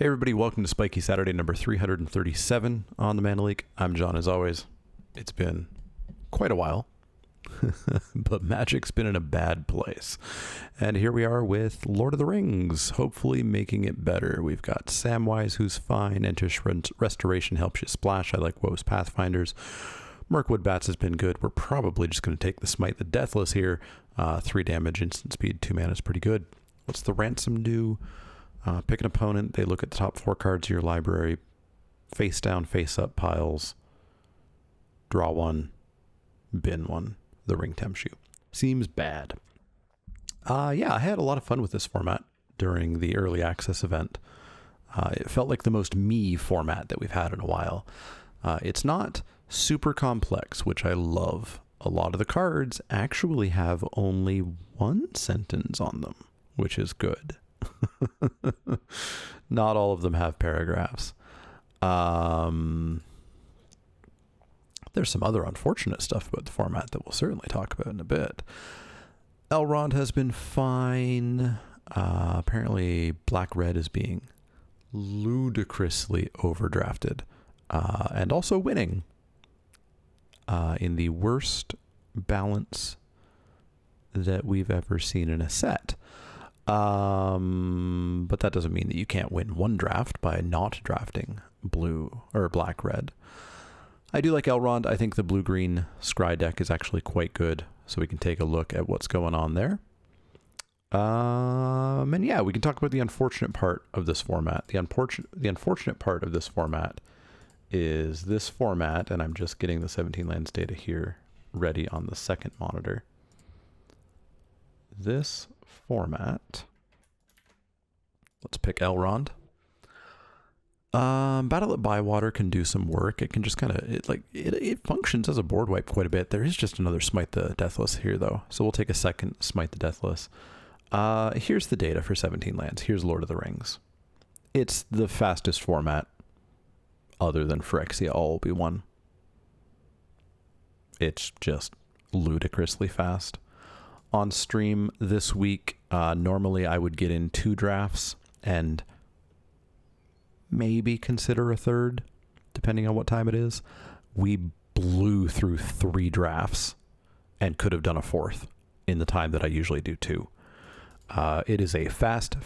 Hey everybody, welcome to Spikey Saturday number 337 on the Leek. I'm John as always. It's been quite a while, but Magic's been in a bad place. And here we are with Lord of the Rings, hopefully making it better. We've got Samwise, who's fine. Entish Restoration helps you splash. I like Woe's Pathfinders. Mirkwood Bats has been good. We're probably just going to take the Smite the Deathless here. 3 damage, instant speed, 2 mana is pretty good. What's the Ransom do? Pick an opponent. They look at the top 4 cards of your library. Face down, face up piles. Draw 1. Bin 1. The Ring Tempts you. Seems bad. Yeah, I had a lot of fun with this format during the early access event. It felt like the most me format that we've had in a while. It's not super complex, which I love. A lot of the cards actually have only 1 sentence on them, which is good. Not all of them have paragraphs. There's some other unfortunate stuff about the format that we'll certainly talk about in a bit. Elrond has been fine. Apparently Black-Red is being ludicrously overdrafted. And also winning in the worst balance that we've ever seen in a set. But that doesn't mean that you can't win one draft by not drafting blue or black-red. I do like Elrond. I think the blue-green scry deck is actually quite good, so we can take a look at what's going on there. And yeah, we can talk about the unfortunate part of this format. The unfortunate part of this format is this format, and I'm just getting the 17 lands data here ready on the second monitor. This format, let's pick Elrond. Battle at Bywater can do some work. It can just kind of, it functions as a board wipe quite a bit. There is just another Smite the Deathless here though. So we'll take a second Smite the Deathless. Here's the data for 17 lands. Here's Lord of the Rings. It's the fastest format other than Phyrexia All will be one. It's just ludicrously fast. On stream this week, normally I would get in 2 drafts and maybe consider a third, depending on what time it is. We blew through 3 drafts and could have done a 4th in the time that I usually do 2. It is a fast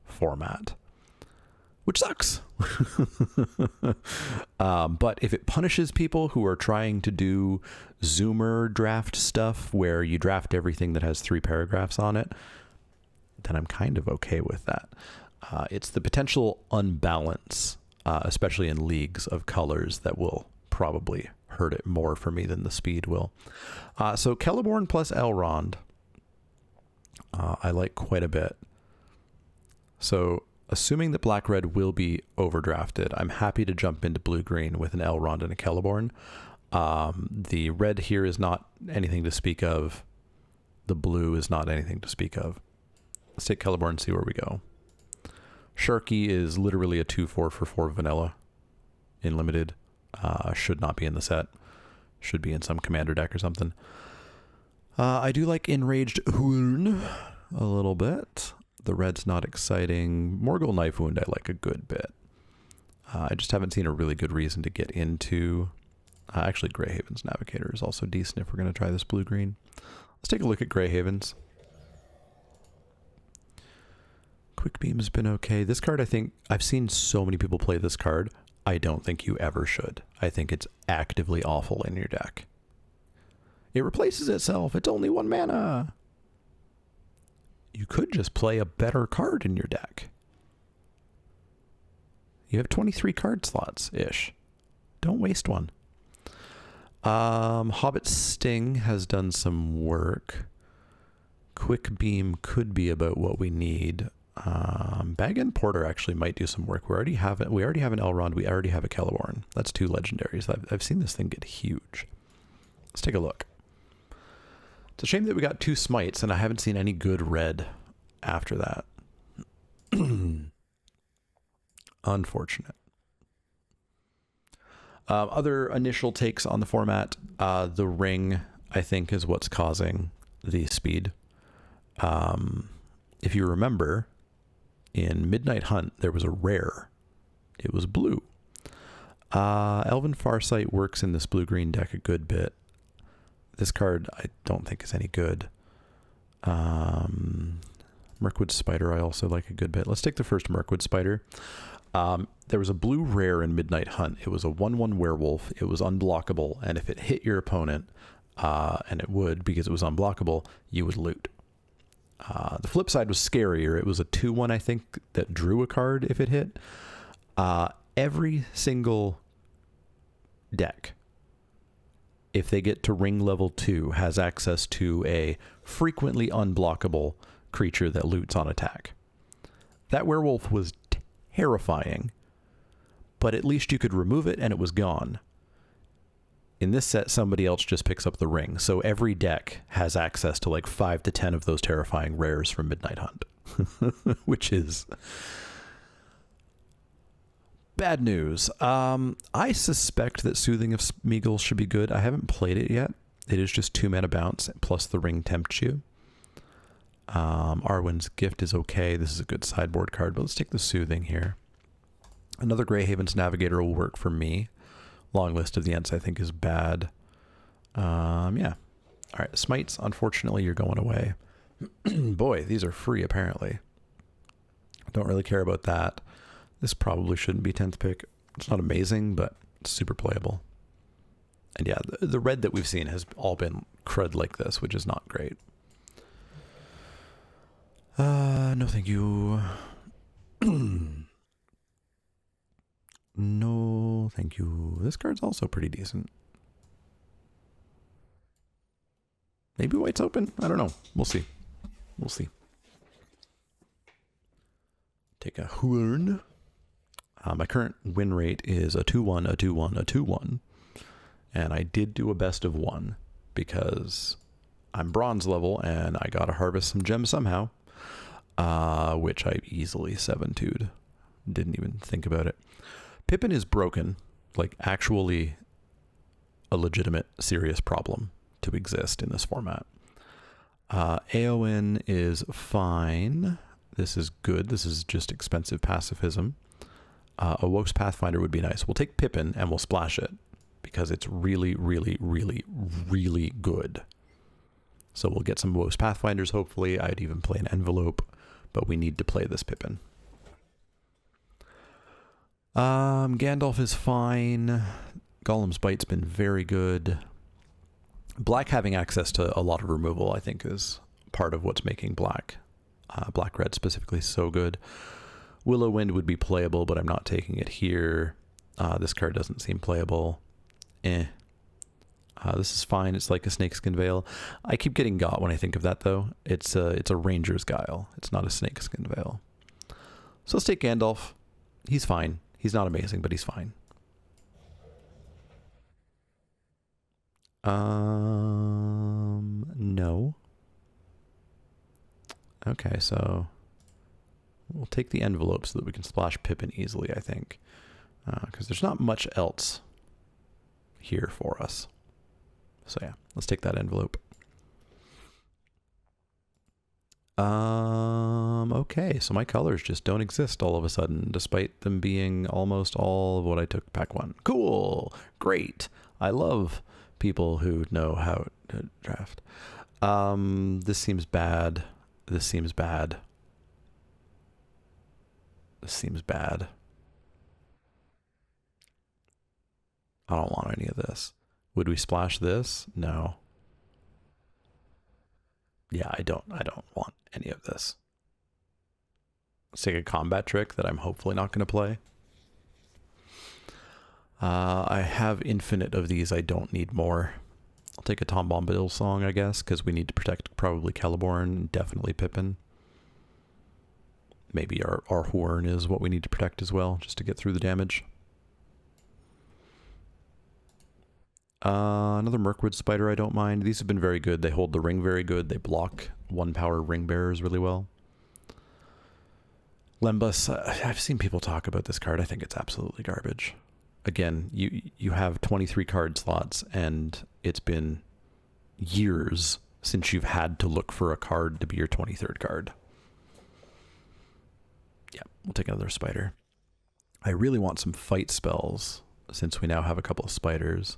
format, which sucks. But if it punishes people who are trying to do Zoomer draft stuff where you draft everything that has 3 paragraphs on it, then I'm kind of okay with that. It's the potential unbalance, especially in leagues of colors, that will probably hurt it more for me than the speed will. So Celeborn plus Elrond, I like quite a bit. So assuming that Black-Red will be overdrafted, I'm happy to jump into Blue-Green with an Elrond and a Celeborn. The red here is not anything to speak of. The blue is not anything to speak of. Let's take Celeborn and see where we go. Sharky is literally a 2/4 for 4 vanilla in limited. Should not be in the set. Should be in some commander deck or something. I do like Enraged Hoorn a little bit. The red's not exciting. Morgul Knife Wound I like a good bit. I just haven't seen a really good reason to get into... actually, Greyhaven's Navigator is also decent if we're going to try this blue-green. Let's take a look at Greyhaven's. Quick Beam's been okay. This card, I think... I've seen so many people play this card. I don't think you ever should. I think it's actively awful in your deck. It replaces itself. It's only 1 mana. You could just play a better card in your deck. You have 23 card slots-ish. Don't waste one. Hobbit Sting has done some work. Quick Beam could be about what we need. Bag and Porter actually might do some work. We already have an Elrond. We already have a Celeborn. That's 2 legendaries. I've seen this thing get huge. Let's take a look. It's a shame that we got 2 smites and I haven't seen any good red after that. Unfortunate. Other initial takes on the format. The ring, I think, is what's causing the speed. If you remember, in Midnight Hunt, there was a rare. It was blue. Elven Farsight works in this blue-green deck a good bit. This card I don't think is any good. Mirkwood Spider I also like a good bit. Let's take the first Mirkwood Spider. There was a blue rare in Midnight Hunt. It was a 1/1 werewolf. It was unblockable, and if it hit your opponent, and it would because it was unblockable, you would loot. The flip side was scarier. It was a 2/1, I think, that drew a card if it hit. Every single deck, if they get to ring level 2, has access to a frequently unblockable creature that loots on attack. That werewolf was terrifying, but at least you could remove it and it was gone. In this set, somebody else just picks up the ring, so every deck has access to like 5 to 10 of those terrifying rares from Midnight Hunt, which is bad news. I suspect that Soothing of Smeagol should be good. I haven't played it yet. It is just 2 mana bounce, plus the ring tempts you. Arwen's Gift is okay. This is a good sideboard card, but let's take the Soothing here. Another Greyhaven's Navigator will work for me. Long list of the Ents I think is bad. Yeah. All right, Smites, unfortunately, you're going away. Boy, these are free, apparently. Don't really care about that. This probably shouldn't be 10th pick. It's not amazing, but it's super playable. And yeah, the red that we've seen has all been crud like this, which is not great. No thank you. No thank you. This card's also pretty decent. Maybe white's open? I don't know. We'll see. We'll see. Take a Horn. My current win rate is a 2-1, a 2-1, a 2-1. And I did do a best of 1 because I'm bronze level and I gotta harvest some gems somehow. Which I easily 7-2'd. Didn't even think about it. Pippin is broken, like actually a legitimate, serious problem to exist in this format. Aon is fine. This is good. This is just expensive pacifism. A Woke's Pathfinder would be nice. We'll take Pippin and we'll splash it because it's really, really, really, really good. So we'll get some Woke's Pathfinders, hopefully. I'd even play an Envelope, but we need to play this Pippin. Gandalf is fine. Golem's Bite's been very good. Black having access to a lot of removal, I think, is part of what's making black, black-red specifically, so good. Willow Wind would be playable, but I'm not taking it here. This card doesn't seem playable. This is fine. It's like a Snakeskin Veil. I keep getting got when I think of that, though. It's a Ranger's Guile. It's not a Snakeskin Veil. So let's take Gandalf. He's fine. He's not amazing, but he's fine. No. Okay, so we'll take the Envelope so that we can splash Pippin easily, I think. Because there's not much else here for us. So yeah, let's take that Envelope. Okay, so my colors just don't exist all of a sudden, despite them being almost all of what I took pack 1. Cool! Great! I love people who know how to draft. This seems bad. This seems bad. This seems bad. I don't want any of this. Would we splash this? No. Yeah, I don't want any of this. Let's take a combat trick that I'm hopefully not going to play. I have infinite of these. I don't need more. I'll take a Tom Bombadil song, I guess, because we need to protect probably Celeborn, definitely Pippin. Maybe our Horn is what we need to protect as well, just to get through the damage. Another Mirkwood Spider I don't mind. These have been very good. They hold the ring very good. They block 1-power ring bearers really well. Lembas, I've seen people talk about this card. I think it's absolutely garbage. Again, you have 23 card slots, and it's been years since you've had to look for a card to be your 23rd card. We'll take another spider. I really want some fight spells since we now have a couple of spiders.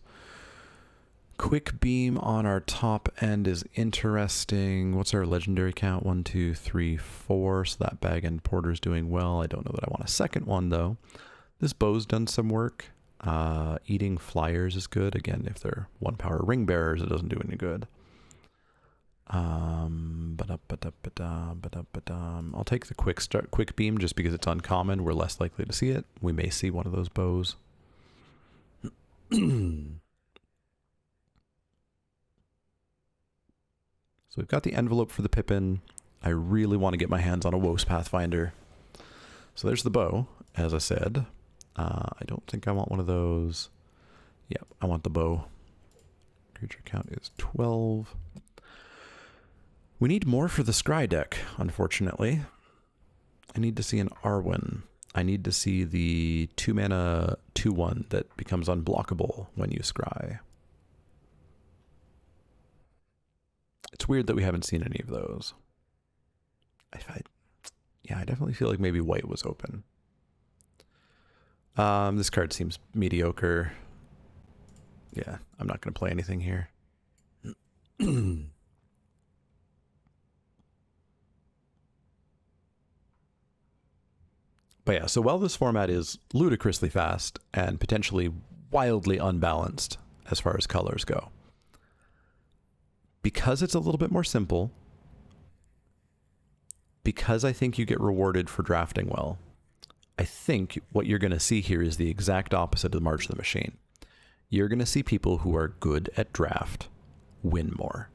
Quick beam on our top end is interesting. What's our legendary count? 1, 2, 3, 4. So that bag end porter's doing well. I don't know that I want a second one though. This bow's done some work. Eating flyers is good. Again, if they're 1 power ring bearers, it doesn't do any good. I'll take the quick beam just because it's uncommon. We're less likely to see it. We may see one of those bows. So we've got the envelope for the Pippin. I really want to get my hands on a Woes Pathfinder. So there's the bow, as I said. I don't think I want one of those. Yep, I want the bow. Creature count is 12. We need more for the scry deck, unfortunately. I need to see an Arwen. I need to see the 2-mana 2/1 that becomes unblockable when you scry. It's weird that we haven't seen any of those. Yeah, I definitely feel like maybe white was open. This card seems mediocre. Yeah, I'm not going to play anything here. But yeah, so while this format is ludicrously fast and potentially wildly unbalanced as far as colors go, because it's a little bit more simple, because I think you get rewarded for drafting well, I think what you're going to see here is the exact opposite of the March of the Machine. You're going to see people who are good at draft win more,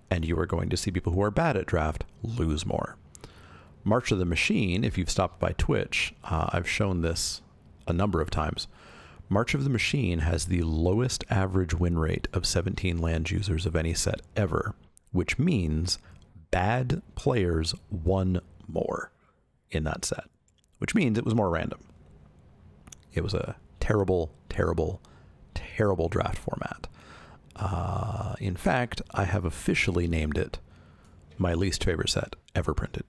and you are going to see people who are bad at draft lose more. March of the Machine, if you've stopped by Twitch, I've shown this a number of times. March of the Machine has the lowest average win rate of 17 land users of any set ever, which means bad players won more in that set, which means it was more random. It was a terrible, terrible, terrible draft format. In fact, I have officially named it my least favorite set ever printed.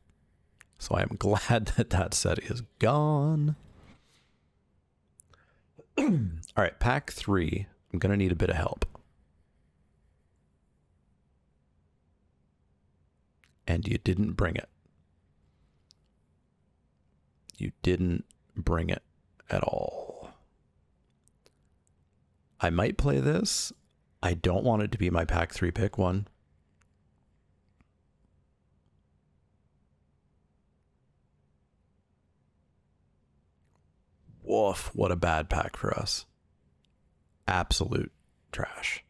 So I am glad that that set is gone. All right, pack 3. I'm going to need a bit of help. And you didn't bring it. You didn't bring it at all. I might play this. I don't want it to be my pack 3 pick one. Woof, what a bad pack for us. Absolute trash.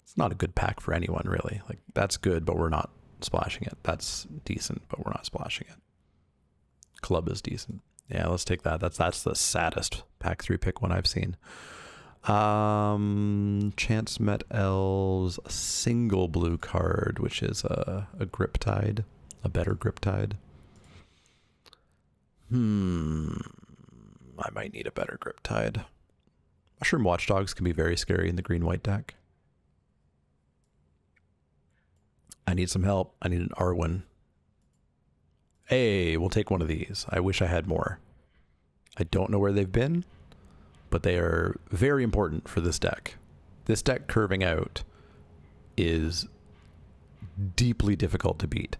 It's not a good pack for anyone, really. Like, that's good, but we're not splashing it. That's decent, but we're not splashing it. Club is decent. Yeah, let's take that. That's the saddest pack 3 pick one I've seen. Chance Met Elves, a single blue card, which is a grip tide, a better grip tide. I might need a better grip tide. Mushroom Watchdogs can be very scary in the green-white deck. I need some help. I need an Arwen. Hey, we'll take one of these. I wish I had more. I don't know where they've been, but they are very important for this deck. This deck curving out is deeply difficult to beat.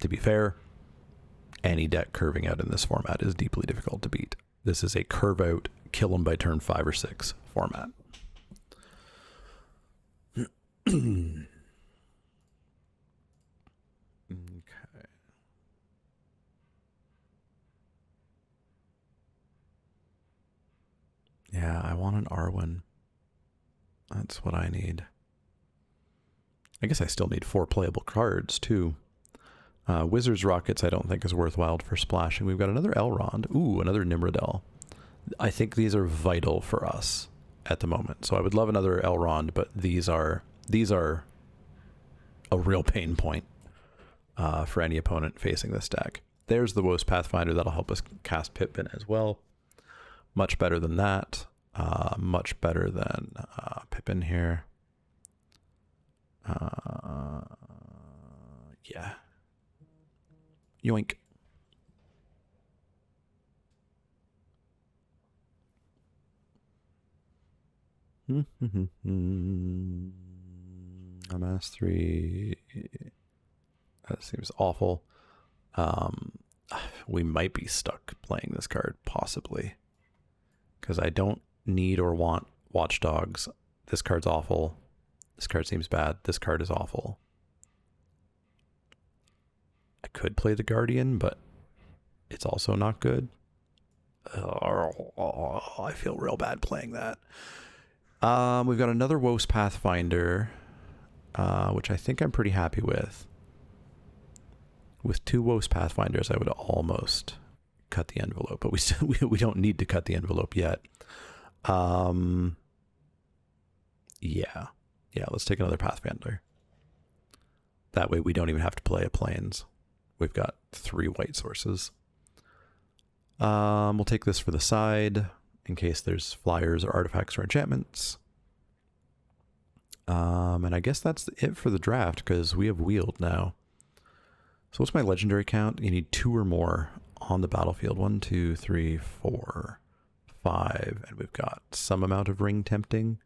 To be fair, any deck curving out in this format is deeply difficult to beat. This is a curve out, kill them by turn 5 or 6 format. Okay. Yeah, I want an Arwen. That's what I need. I guess I still need 4 playable cards, too. Wizard's Rockets I don't think is worthwhile for splashing. We've got another Elrond. Ooh, another Nimrodel. I think these are vital for us at the moment. So I would love another Elrond, but these are a real pain point for any opponent facing this deck. There's the Woes Pathfinder that'll help us cast Pippin as well. Much better than that. Much better than Pippin here. Yeah. Yoink. Amass 3. That seems awful. We might be stuck playing this card, possibly. Because I don't need or want Watchdogs. This card's awful. This card seems bad. This card is awful. I could play the Guardian, but it's also not good. I feel real bad playing that. We've got another Woes Pathfinder, which I think I'm pretty happy with. With 2 Woes Pathfinders, I would almost cut the envelope, but we don't need to cut the envelope yet. Yeah, let's take another Pathfinder. That way we don't even have to play a Plains. We've got 3 white sources. We'll take this for the side in case there's flyers or artifacts or enchantments. And I guess that's it for the draft because we have wheeled now. So what's my legendary count? You need 2 or more on the battlefield. 1, 2, 3, 4, 5. And we've got some amount of ring tempting.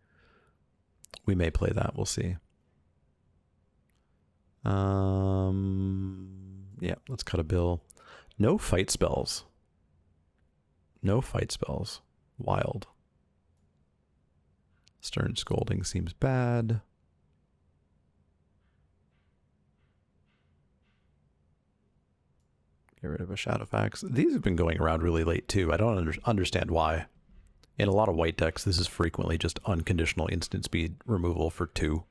We may play that. We'll see. Yeah, let's cut a bill. No fight spells. No fight spells. Wild. Stern Scolding seems bad. Get rid of a Shadowfax. These have been going around really late too. I don't understand why. In a lot of white decks, this is frequently just unconditional instant speed removal for 2.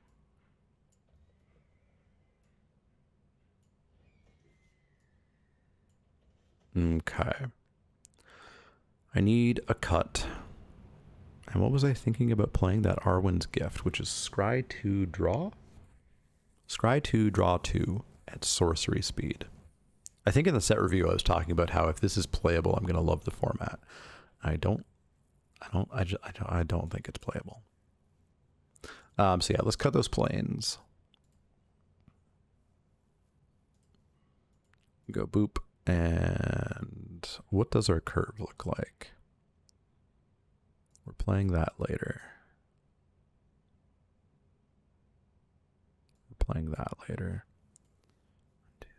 Okay. I need a cut. And what was I thinking about playing? That Arwen's Gift, which is scry 2 draw? Scry 2 draw 2 at sorcery speed. I think in the set review I was talking about how if this is playable, I'm going to love the format. I don't think it's playable. So yeah, let's cut those planes. Go boop. And what does our curve look like? We're playing that later. We're playing that later. 1, 2, 3,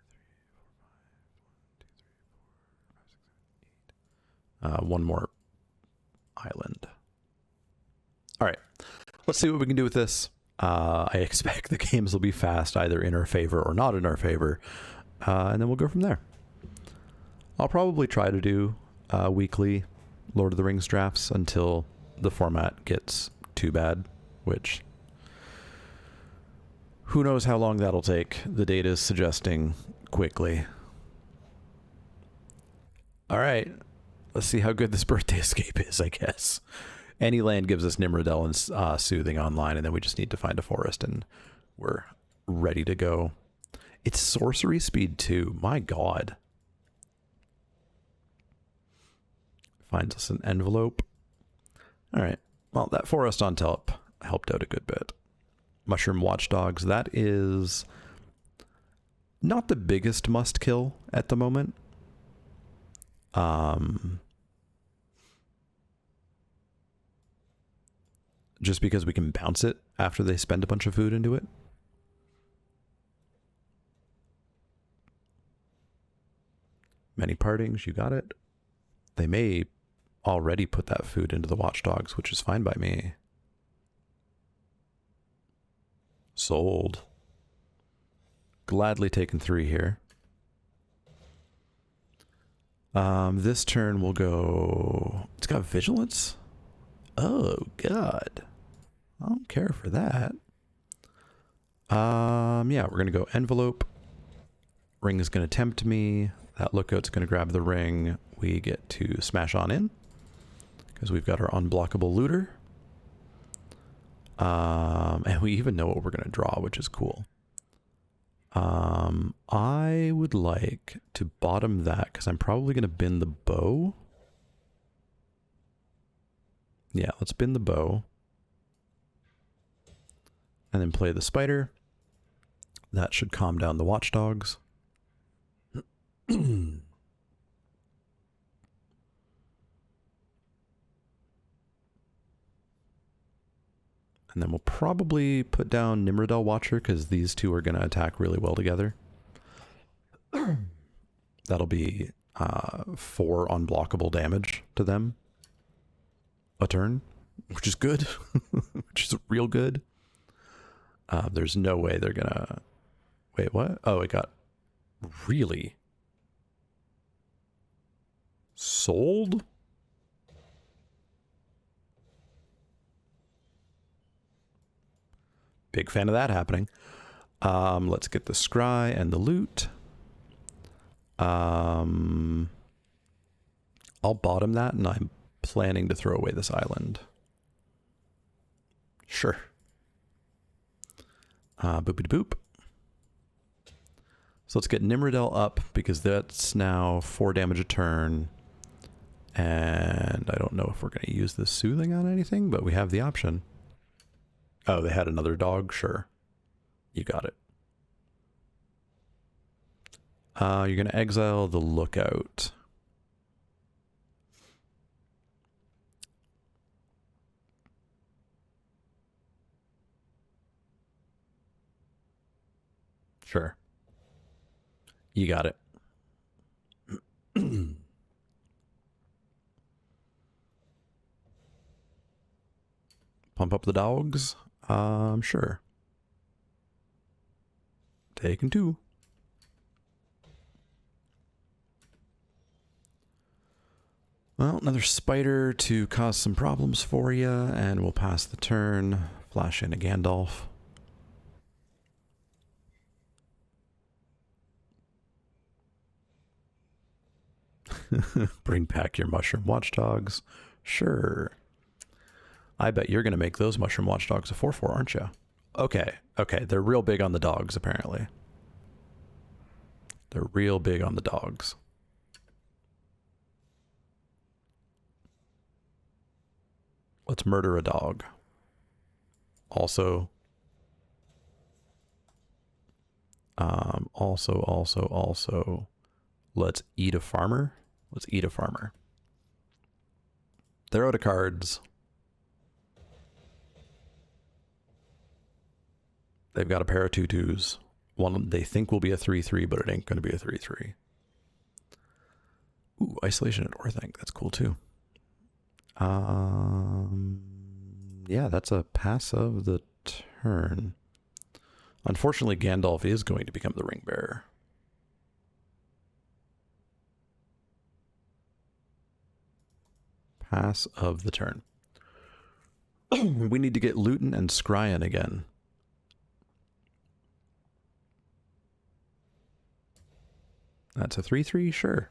4, 5, 1, 2, 3, 4, 5, 6, 7, 8. One more island. All right, let's see what we can do with this. I expect the games will be fast, either in our favor or not in our favor, and then we'll go from there. I'll probably try to do weekly Lord of the Rings drafts until the format gets too bad, which who knows how long that'll take. The data is suggesting quickly. All right, let's see how good this Birthday Escape is, I guess. Any land gives us Nimrodel and Soothing online, and then we just need to find a forest, and we're ready to go. It's sorcery speed too. My God. Finds us an envelope. All right. Well, that forest on top helped out a good bit. Mushroom Watchdogs. That is not the biggest must kill at the moment. Just because we can bounce it after they spend a bunch of food into it. Many partings, you got it. They may already put that food into the Watchdogs, which is fine by me. Sold. Gladly taken 3 here. This turn we'll go... It's got Vigilance? Oh, God. I don't care for that. Yeah, we're going to go Envelope. Ring is going to tempt me. That Lookout's going to grab the ring. We get to smash on in because we've got our unblockable looter. And we even know what we're going to draw, which is cool. I would like to bottom that because I'm probably going to bin the bow. Yeah, let's bin the bow. And then play the spider. That should calm down the watchdogs. And then we'll probably put down Nimrodel Watcher because these two are going to attack really well together. That'll be 4 unblockable damage to them a turn, which is good, which is real good. There's no way they're going to... Wait, what? Oh, it got really sold? Big fan of that happening. Let's get the scry and the loot. I'll bottom that, and I'm planning to throw away this island. Sure. Boopity boop. So let's get Nimrodel up, because that's now 4 damage a turn. And I don't know if we're going to use this soothing on anything, but we have the option. Oh, they had another dog? Sure. You got it. You're going to exile the Lookout. Sure. You got it. Pump up the dogs? Sure. Taking 2. Well, another spider to cause some problems for you, and we'll pass the turn. Flash in a Gandalf. Bring back your mushroom watchdogs. Sure. I bet you're going to make those mushroom watchdogs a 4/4, aren't you? Okay, okay. They're real big on the dogs, apparently. They're real big on the dogs. Let's murder a dog. Also, let's eat a farmer. Let's eat a farmer. They're out of cards. They've got a pair of 2/2s. One they think will be a 3/3, but it ain't going to be a 3/3. Ooh, Isolation at Orthanc. That's cool too. Yeah, that's a pass of the turn. Unfortunately, Gandalf is going to become the ring bearer. Pass of the turn. We need to get Luton and Scryan again. That's a 3/3, sure.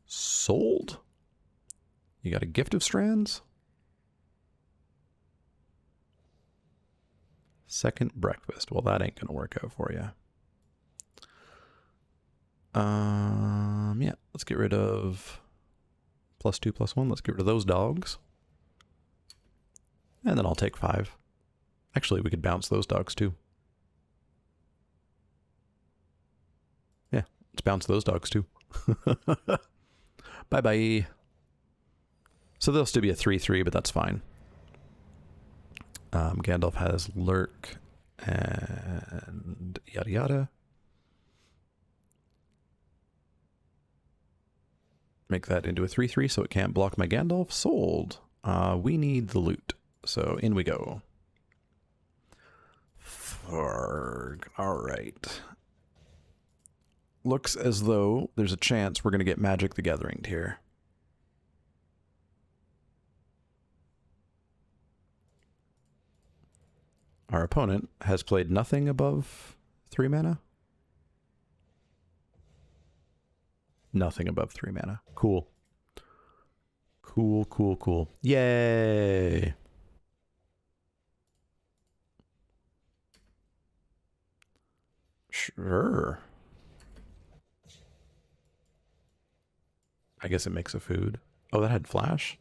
Sold? You got a Gift of Strands? Second breakfast. Well, that ain't gonna work out for you. Yeah, let's get rid of +2/+1. Let's get rid of those dogs. And then I'll take 5. Actually, we could bounce those dogs too. Yeah, let's bounce those dogs too. Bye-bye. So they'll still be a 3/3, but that's fine. Gandalf has Lurk and yada yada. Make that into a 3/3 so it can't block my Gandalf. Sold. We need the loot. So in we go. Farg. Alright. Looks as though there's a chance we're going to get Magic the Gathering here. Our opponent has played nothing above 3 mana. Nothing above 3 mana. Cool. Cool, cool, cool. Yay! Sure. I guess it makes a food. Oh, that had flash?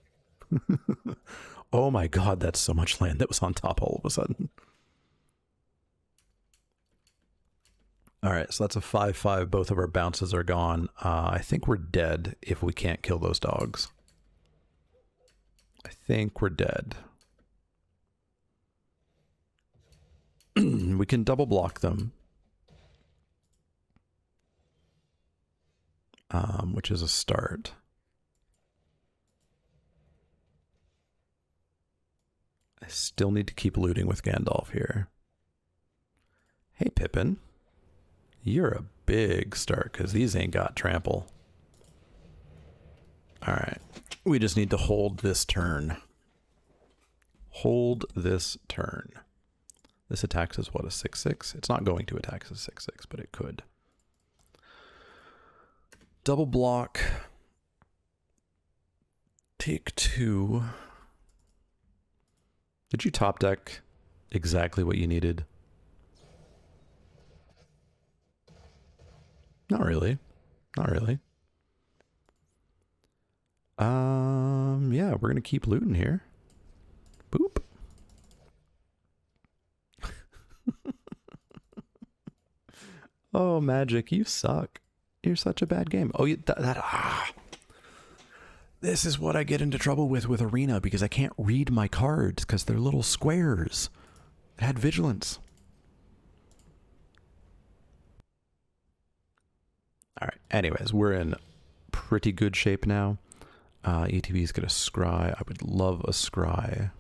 Oh my god, that's so much land that was on top all of a sudden. Alright, so that's a 5-5. Both of our bounces are gone. I think we're dead if we can't kill those dogs. I think we're dead. We can double block them. Which is a start. I still need to keep looting with Gandalf here. Hey, Pippin. You're a big start, because these ain't got trample. Alright. We just need to hold this turn. Hold this turn. This attacks as what, a 6-6? It's not going to attack as a 6-6, but it could. Double block. Take 2. Did you top deck exactly what you needed? Not really. Not really. Yeah, we're gonna keep looting here. Boop. Oh, Magic, you suck. You're such a bad game. Oh, this is what I get into trouble with Arena, because I can't read my cards because they're little squares. It had vigilance. Alright, anyways, we're in pretty good shape now. ETB's got a scry. I would love a scry.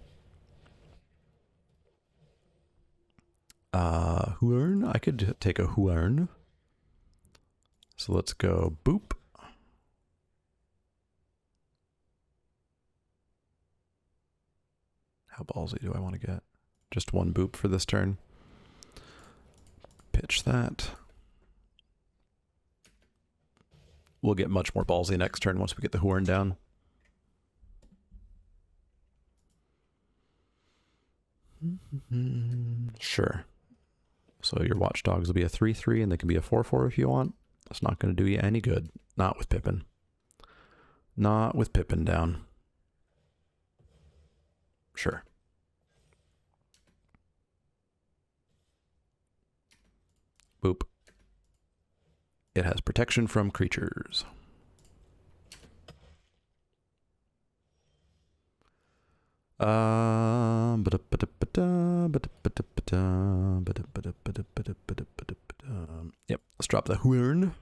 Huarn? I could take a Huarn. So let's go boop. How ballsy do I want to get? Just one boop for this turn. Pitch that. We'll get much more ballsy next turn once we get the Huarn down. Sure. So your watchdogs will be a 3-3 and they can be a 4-4 if you want. That's not going to do you any good. Not with Pippin. Not with Pippin down. Sure. Boop. It has protection from creatures. Yep, let's drop the Huarn.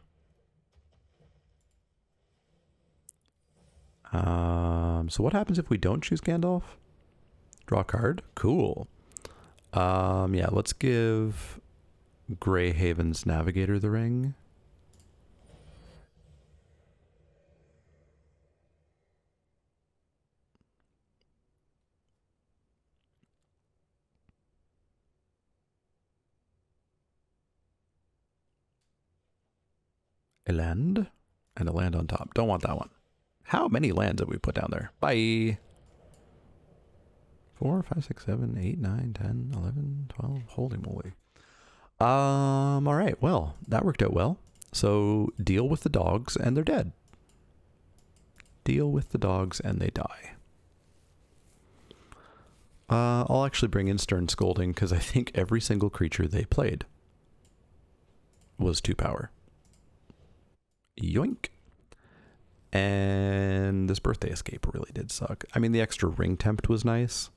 So what happens if we don't choose Gandalf? Draw a card? Cool. Yeah, let's give Greyhaven's Navigator the ring. A land and a land on top. Don't want that one. How many lands have we put down there? Bye. 4, 5, 6, 7, 8, 9, 10, 11, 12. Holy moly. All right. Well, that worked out well. So deal with the dogs and they're dead. Deal with the dogs and they die. I'll actually bring in Stern Scolding because I think every single creature they played was 2 power. Yoink. And this Birthday Escape really did suck. I mean, the extra Ring Tempt was nice.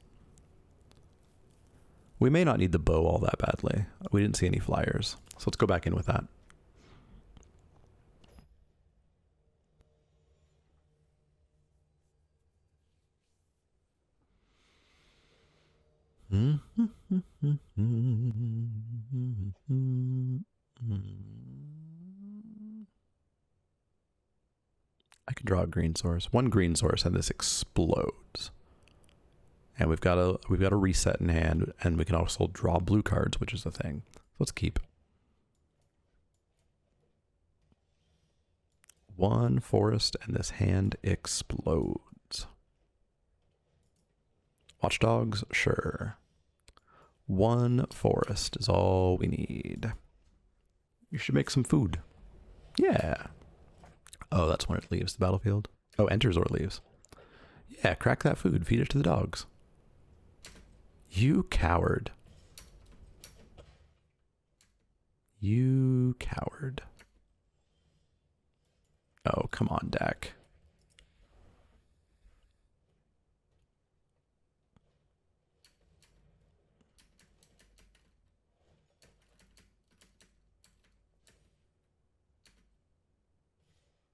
We may not need the bow all that badly. We didn't see any flyers. So let's go back in with that. I can draw a green source. One green source and this explodes. And we've got a reset in hand, and we can also draw blue cards, which is a thing. So let's keep. 1 forest and this hand explodes. Watchdogs, sure. 1 forest is all we need. You should make some food. Yeah. Oh, that's when it leaves the battlefield. Oh, enters or leaves. Yeah, crack that food. Feed it to the dogs. You coward. You coward. Oh, come on, Dak.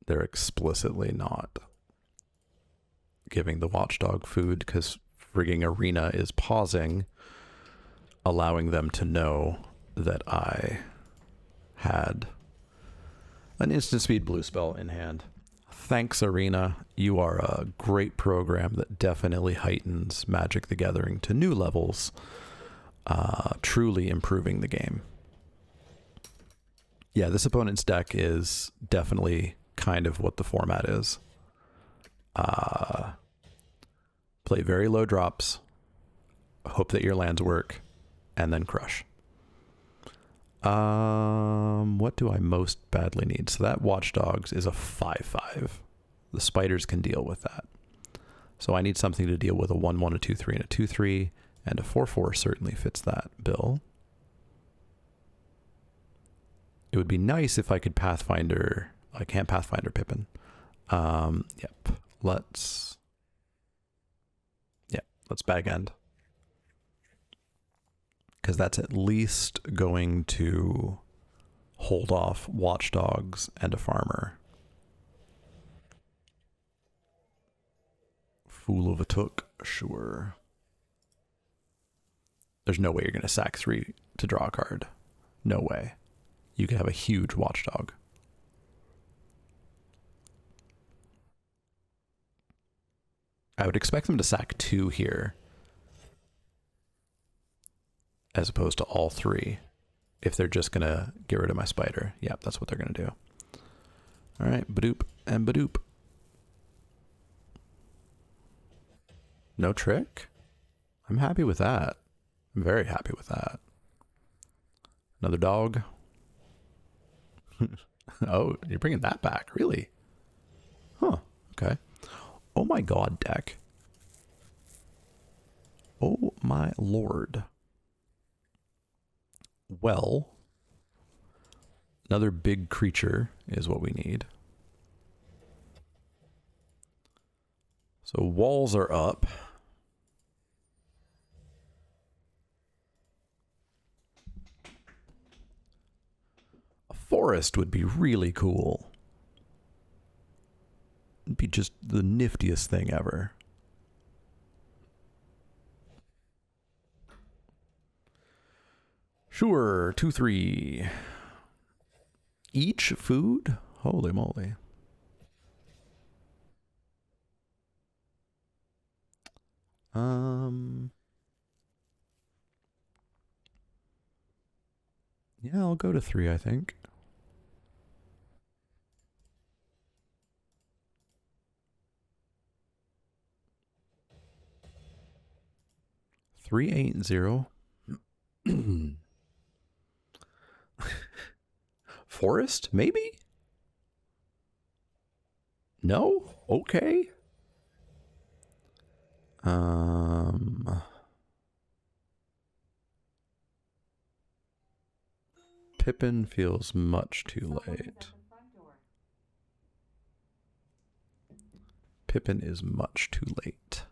They're explicitly not giving the watchdog food because frigging Arena is pausing, allowing them to know that I had an instant speed blue spell in hand. Thanks, Arena. You are a great program that definitely heightens Magic the Gathering to new levels, truly improving the game. Yeah, this opponent's deck is definitely kind of what the format is. Play very low drops, hope that your lands work, and then crush. What do I most badly need? So that Watchdogs is a 5/5. The spiders can deal with that. So I need something to deal with a 1/1, a 2/3, and a 2/3, and a 4/4 certainly fits that bill. It would be nice if I could Pathfinder. I can't Pathfinder Pippin. Yep. Let's bag end. Because that's at least going to hold off Watchdogs and a Farmer. Fool of a Took, sure. There's no way you're going to sack 3 to draw a card. No way. You could have a huge Watchdog. I would expect them to sack 2 here, as opposed to all 3, if they're just going to get rid of my spider. Yep, that's what they're going to do. All right, badoop and badoop. No trick? I'm happy with that. I'm very happy with that. Another dog. Oh, you're bringing that back, really? Huh, okay. Oh my god, deck. Oh my lord. Well, another big creature is what we need. So walls are up. A forest would be really cool. It'd be just the niftiest thing ever. Sure, 2/3. Each food? Holy moly. Yeah, I'll go to 3, I think. Three ain't zero. Forest, maybe? No? Okay. Pippin feels much too late. Pippin is much too late.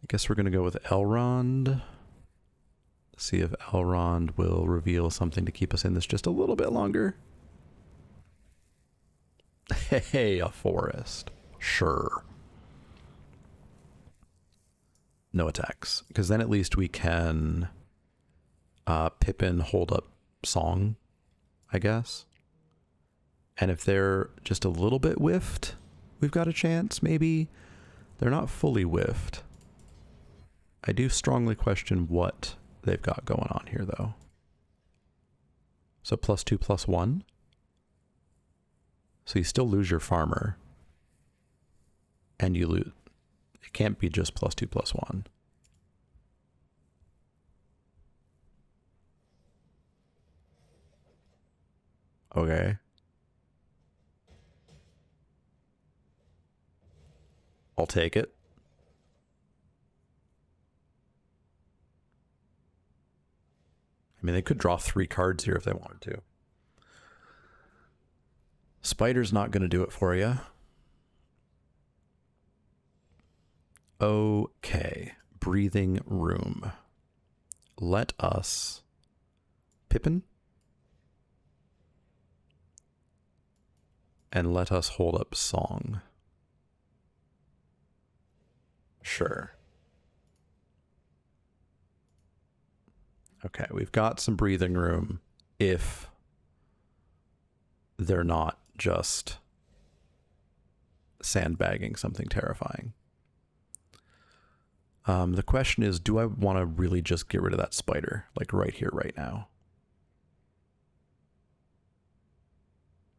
I guess we're going to go with Elrond. See if Elrond will reveal something to keep us in this just a little bit longer. Hey, a forest. Sure. No attacks. Because then at least we can Pippin hold up Song, I guess. And if they're just a little bit whiffed, we've got a chance, maybe. They're not fully whiffed. I do strongly question what they've got going on here, though. So +2/+1. So you still lose your farmer. And you lose. It can't be just +2/+1. Okay. I'll take it. I mean, they could draw 3 cards here if they wanted to. Spider's not going to do it for you. Okay. Breathing Room. Let us... Pippin? And let us hold up Song. Sure. Okay, we've got some breathing room if they're not just sandbagging something terrifying. The question is, do I want to really just get rid of that spider, like right here, right now?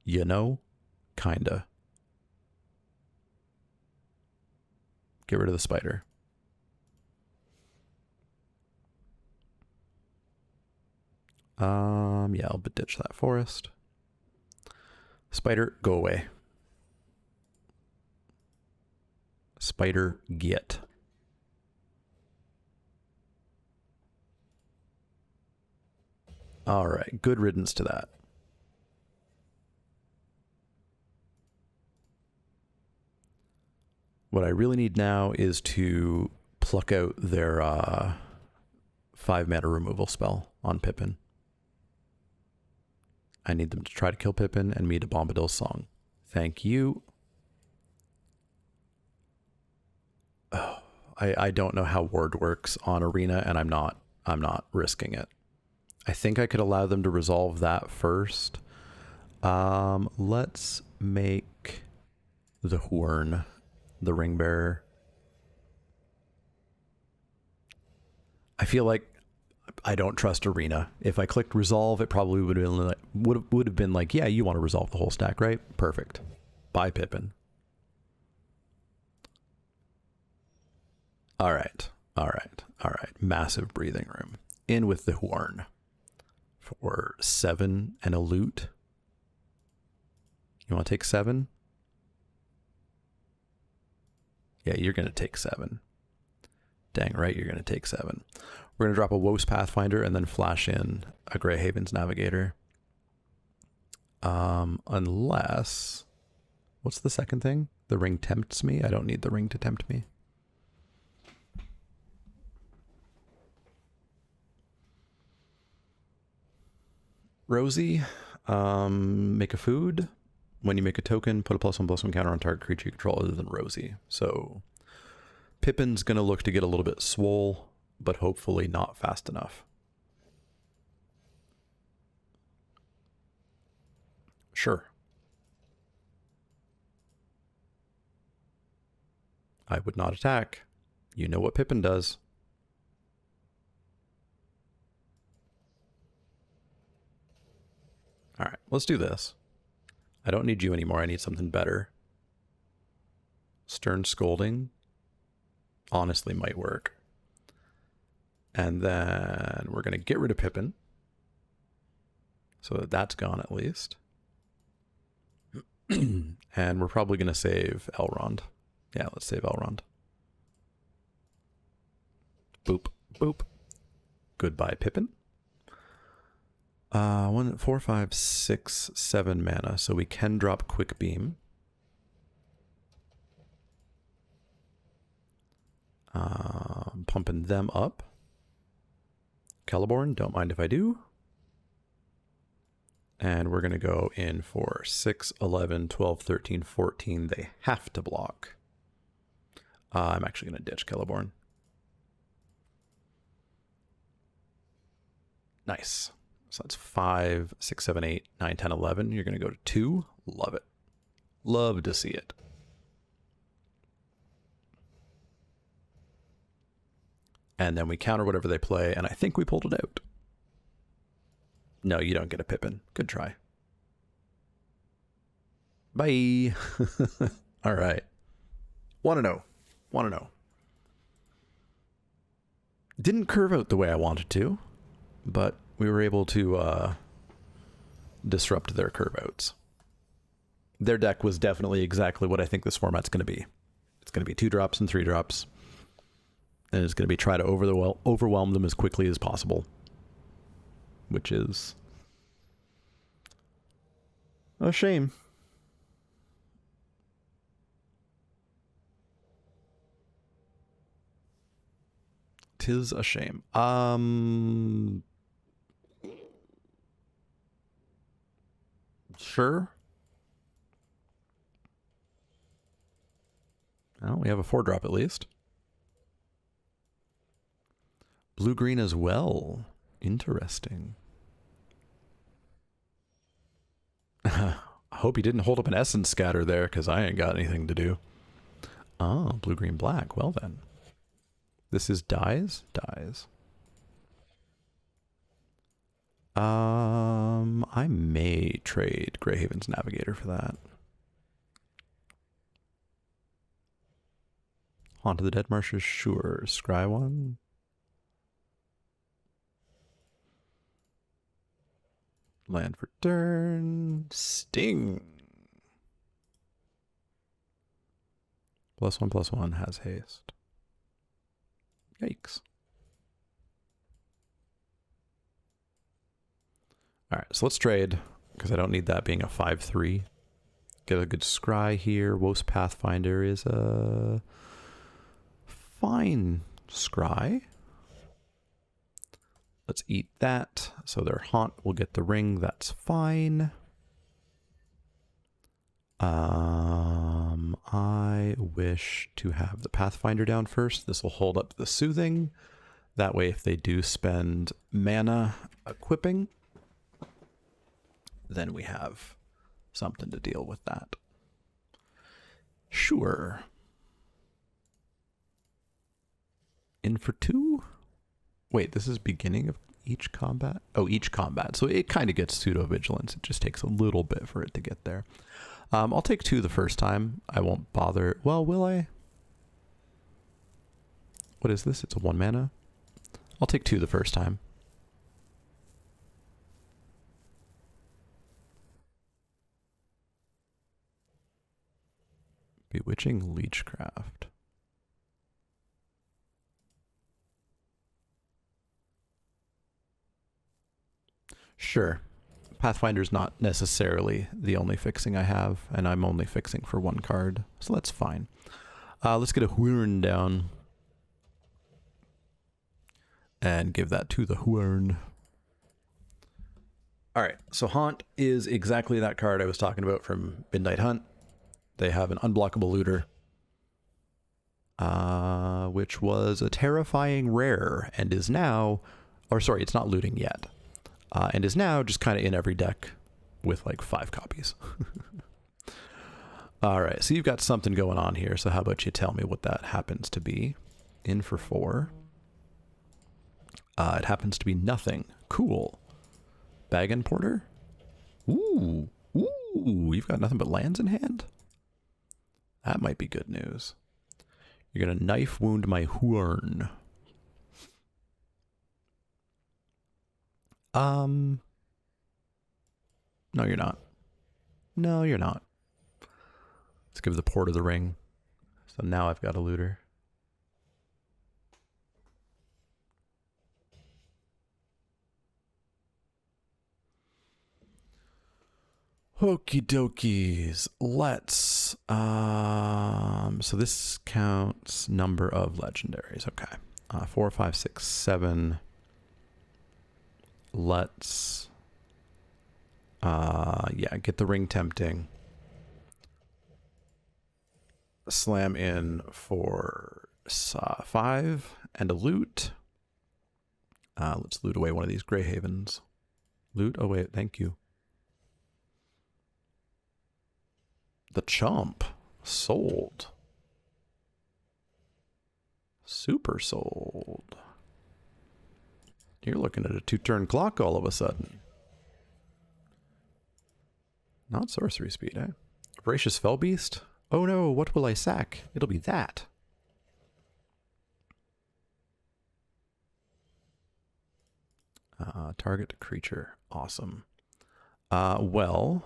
You know? Kinda. Get rid of the spider. Yeah, I'll ditch that forest. Spider, go away. Spider, get. All right, good riddance to that. What I really need now is to pluck out their 5-mana removal spell on Pippin. I need them to try to kill Pippin and me to Bombadil's Song. Thank you. Oh, I don't know how Ward works on Arena, and I'm not risking it. I think I could allow them to resolve that first. Let's make the Horn the Ring Bearer. I feel like I don't trust Arena. If I clicked resolve, it probably would have been like, yeah, you want to resolve the whole stack, right? Perfect. Bye, Pippin. All right. Massive breathing room. In with the Horn for 7 and a loot. You want to take 7? Yeah, you're going to take 7. Dang right, you're going to take 7. We're going to drop a Woes Pathfinder and then flash in a Grey Havens Navigator. Unless... What's the second thing? The ring tempts me? I don't need the ring to tempt me. Rosie, make a food. When you make a token, put a +1/+1 counter on target creature you control other than Rosie. So Pippin's going to look to get a little bit swole, but hopefully not fast enough. Sure. I would not attack. You know what Pippin does. All right, let's do this. I don't need you anymore. I need something better. Stern Scolding honestly might work. And then we're going to get rid of Pippin. So that that's gone at least. And we're probably going to save Elrond. Yeah, let's save Elrond. Boop, boop. Goodbye, Pippin. 1, 4, 5, 6, 7 mana. So we can drop Quick Beam. Pumping them up. Celeborn, don't mind if I do. And we're going to go in for 6, 11, 12, 13, 14. They have to block. I'm actually going to ditch Celeborn. Nice. So that's 5, 6, 7, 8, 9, 10, 11. You're going to go to 2. Love it. Love to see it. And then we counter whatever they play, and I think we pulled it out. No, you don't get a Pippin. Good try. Bye. All right. Want to know. Didn't curve out the way I wanted to, but we were able to disrupt their curve outs. Their deck was definitely exactly what I think this format's going to be. It's going to be 2 drops and 3 drops. And it's going to be try to overwhelm them as quickly as possible. Which is a shame. Tis a shame. Sure. Well, we have a 4-drop at least. Blue-green as well. Interesting. I hope he didn't hold up an essence scatter there, because I ain't got anything to do. Oh, blue-green-black. Well then. This is dies? Dies. I may trade Greyhaven's Navigator for that. Haunt of the Dead Marshes, sure. Scry one. Land for turn. Sting. +1/+1 has haste. Yikes. Alright, so let's trade, because I don't need that being a 5/3. Get a good scry here. Wost Pathfinder is a fine scry. Let's eat that. So their haunt will get the ring. That's fine. I wish to have the Pathfinder down first. This will hold up the soothing. That way, if they do spend mana equipping, then we have something to deal with that. Sure. In for 2? Wait, this is beginning of each combat? Oh, each combat. So it kind of gets pseudo-vigilance. It just takes a little bit for it to get there. I'll take 2 the first time. I won't bother. Well, will I? What is this? It's a 1 mana? I'll take 2 the first time. Bewitching Leechcraft. Sure. Pathfinder's not necessarily the only fixing I have, and I'm only fixing for 1 card, so that's fine. Let's get a Huern down. And give that to the Huern. Alright, so Haunt is exactly that card I was talking about from Midnight Hunt. They have an unblockable looter, which was a terrifying rare, and is now, or sorry, it's not looting yet. And is now just kind of in every deck with like 5 copies. All right, so you've got something going on here. So how about you tell me what that happens to be? In for 4. It happens to be nothing. Cool. Bag and Porter? Ooh. Ooh, you've got nothing but lands in hand? That might be good news. You're going to knife wound my Huern. No, you're not. No, you're not. Let's give the Porter the ring. So now I've got a looter. Okie dokies. Let's, so this counts number of legendaries. Okay. 4, 5, 6, 7. Let's, yeah, get the ring tempting. Slam in for 5 and a loot. Let's loot away one of these Greyhavens. Loot away, thank you. The Chump. Sold. Super sold. You're looking at a 2-turn clock all of a sudden. Not sorcery speed, eh? Voracious Fellbeast? Oh no, what will I sack? It'll be that. Target creature. Awesome. Well...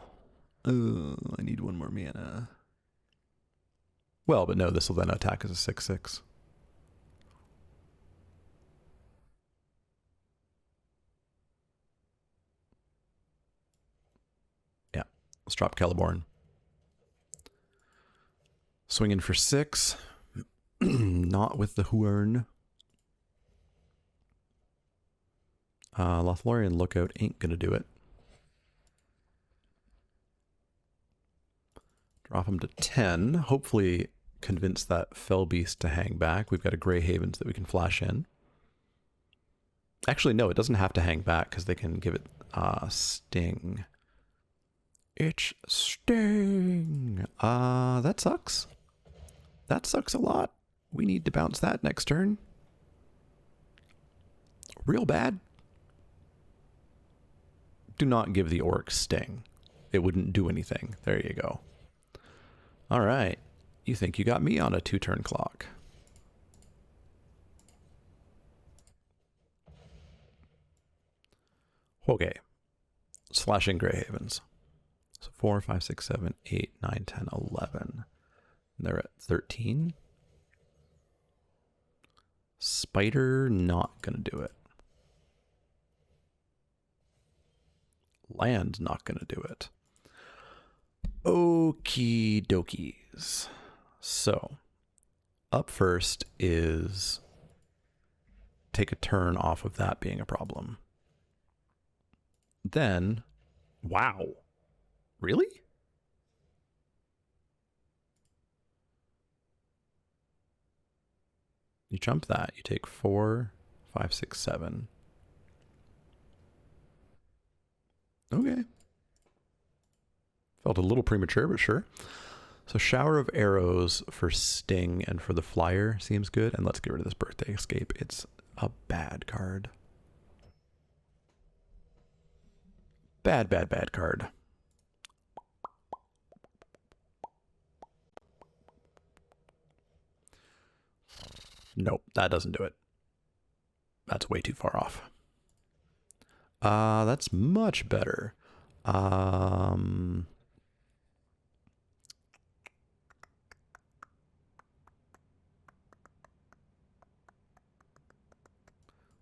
I need 1 more mana. Well, but no, this will then attack as a 6/6. Yeah, let's drop Celeborn. Swinging for 6. Not with the Huern. Lothlorien Lookout ain't gonna do it. Drop him to 10. Hopefully convince that Fell Beast to hang back. We've got a Grey Havens that we can flash in. Actually, no, it doesn't have to hang back because they can give it Sting. It's Sting. That sucks. That sucks a lot. We need to bounce that next turn. Real bad. Do not give the orc Sting. It wouldn't do anything. There you go. All right. You think you got me on a 2-turn clock. Okay. Slashing Grey Havens. So 4, 5, 6, 7, 8, 9, 10, 11. And they're at 13. Spider, not going to do it. Land, not going to do it. Okie dokies. So, up first is take a turn off of that being a problem. Then, wow. Really? You jump that, you take 4, 5, 6, 7. Okay. Felt a little premature, but sure. So Shower of Arrows for Sting and for the Flyer seems good. And let's get rid of this Birthday Escape. It's a bad card. Bad, bad, bad card. Nope, that doesn't do it. That's way too far off. That's much better.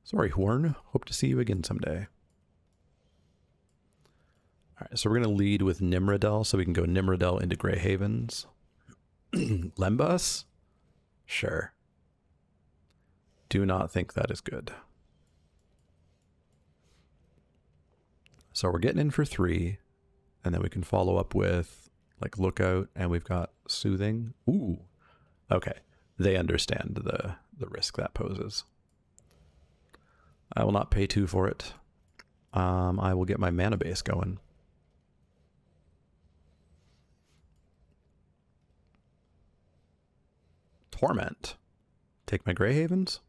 Sorry, Horn. Hope to see you again someday. All right, so we're going to lead with Nimrodel, so we can go Nimrodel into Grey Havens. Lembas? Sure. Do not think that is good. So we're getting in for 3, and then we can follow up with like Lookout, and we've got Soothing. Ooh, okay. They understand the risk that poses. I will not pay 2 for it. I will get my mana base going. Torment. Take my Grey Havens.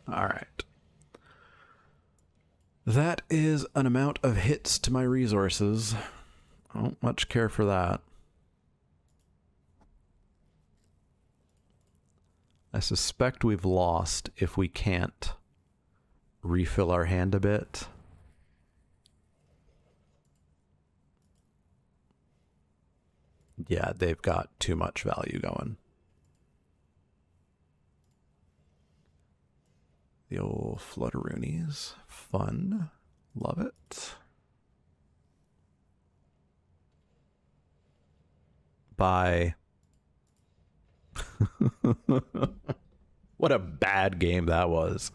All right. That is an amount of hits to my resources. I don't much care for that. I suspect we've lost if we can't refill our hand a bit. Yeah, they've got too much value going. The old Flutteroonies. Fun. Love it. Bye. What a bad game that was.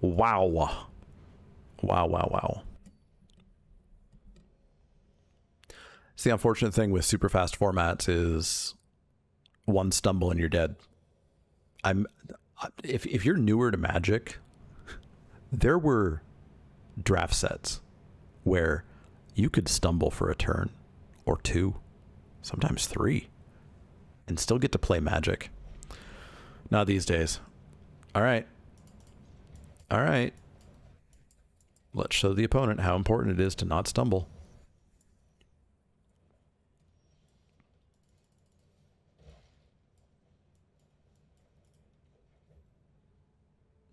Wow. Wow, wow, wow. So the unfortunate thing with super fast formats is one stumble and you're dead. If you're newer to Magic, there were draft sets where you could stumble for a turn or 2, sometimes 3, and still get to play Magic. Not these days. All right. All right. Let's show the opponent how important it is to not stumble.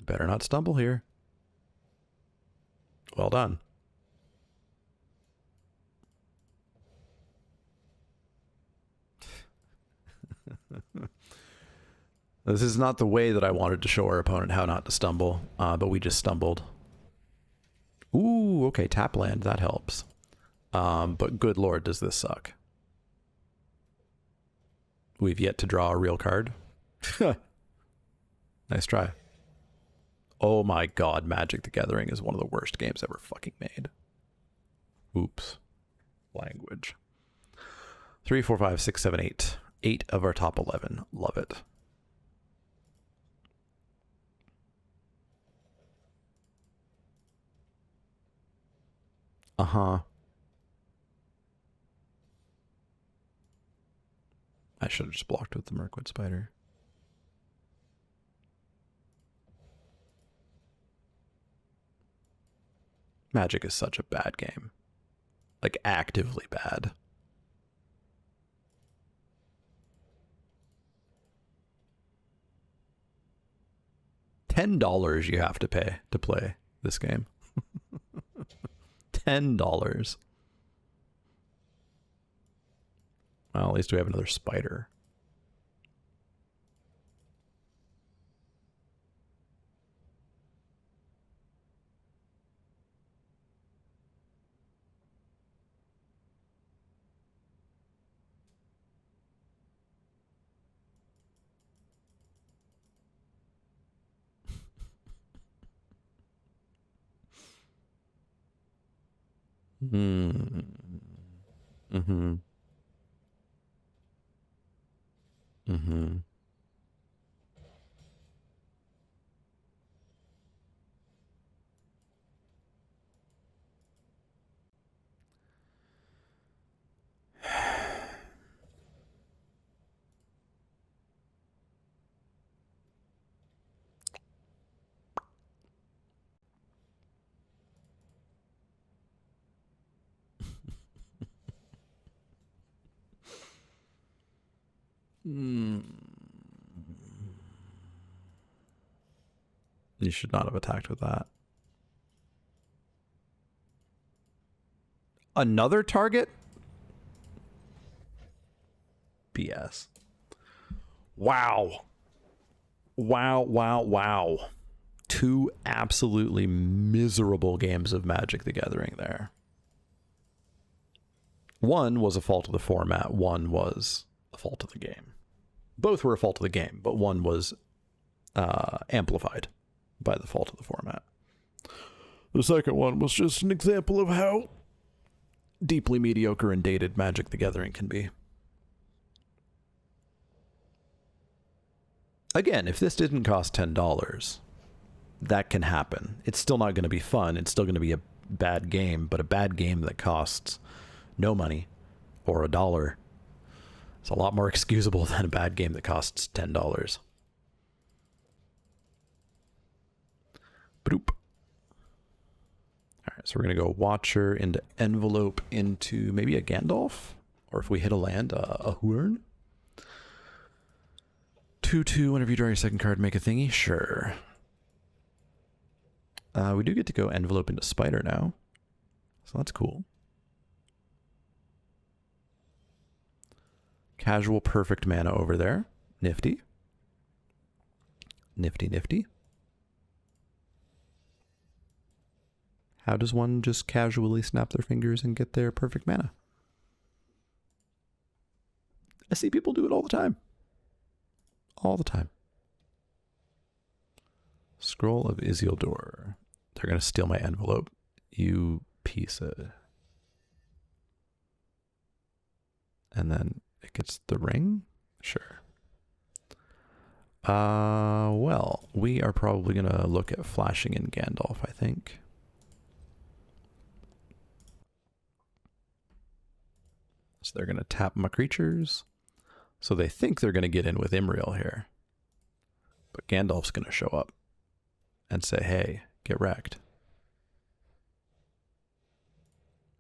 Better not stumble here. Well done. This is not the way that I wanted to show our opponent how not to stumble, but we just stumbled. Ooh, okay, tap land, that helps. But good lord, does this suck. We've yet to draw a real card. Nice try. Oh my god, Magic the Gathering is one of the worst games ever fucking made. Oops. Language. 3, 4, 5, 6, 7, 8. 8 of our top 11. Love it. Uh-huh. I should have just blocked with the Mirkwood Spider. Magic is such a bad game. Like, actively bad. $10 you have to pay to play this game. $10. Well, at least we have another spider. Mm-hmm. Mm-hmm. Mm. You should not have attacked with that. Another target? BS. Wow. Wow, wow, wow. 2 absolutely miserable games of Magic the Gathering there. One was a fault of the format, one was a fault of the game. Both were a fault of the game, but one was amplified by the fault of the format. The second one was just an example of how deeply mediocre and dated Magic the Gathering can be. Again, if this didn't cost $10, that can happen. It's still not going to be fun. It's still going to be a bad game, but a bad game that costs no money or $1 is a lot more excusable than a bad game that costs $10. Boop. All right, so we're going to go Watcher into Envelope into maybe a Gandalf, or if we hit a land, a Huern. 2/2, whenever you draw your second card, make a thingy. Sure. We do get to go Envelope into Spider now, so that's cool. Casual perfect mana over there. Nifty. Nifty, nifty. How does one just casually snap their fingers and get their perfect mana? I see people do it all the time. All the time. Scroll of Isildur. They're going to steal my envelope. You piece of... And then it gets the ring? Sure. Well, we are probably going to look at flashing in Gandalf, I think. So they're going to tap my creatures. So they think they're going to get in with Imriel here. But Gandalf's going to show up and say, hey, get wrecked.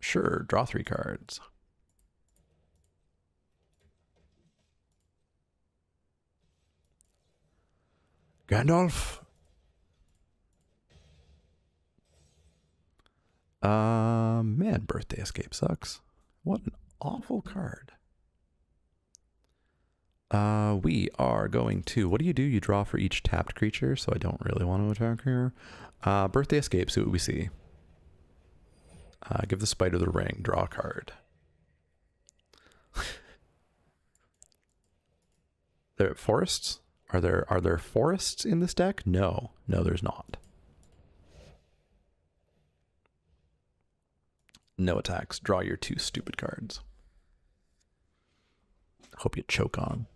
Sure, draw 3 cards. Gandalf. Man, Birthday Escape sucks. What an awful card. We are going to, what do? You draw for each tapped creature, so I don't really want to attack here. Birthday Escape, see what we see. Give the spider the ring, draw a card. There forests? Are there forests in this deck? No. No, there's not. No attacks. Draw your 2 stupid cards. Hope you choke on.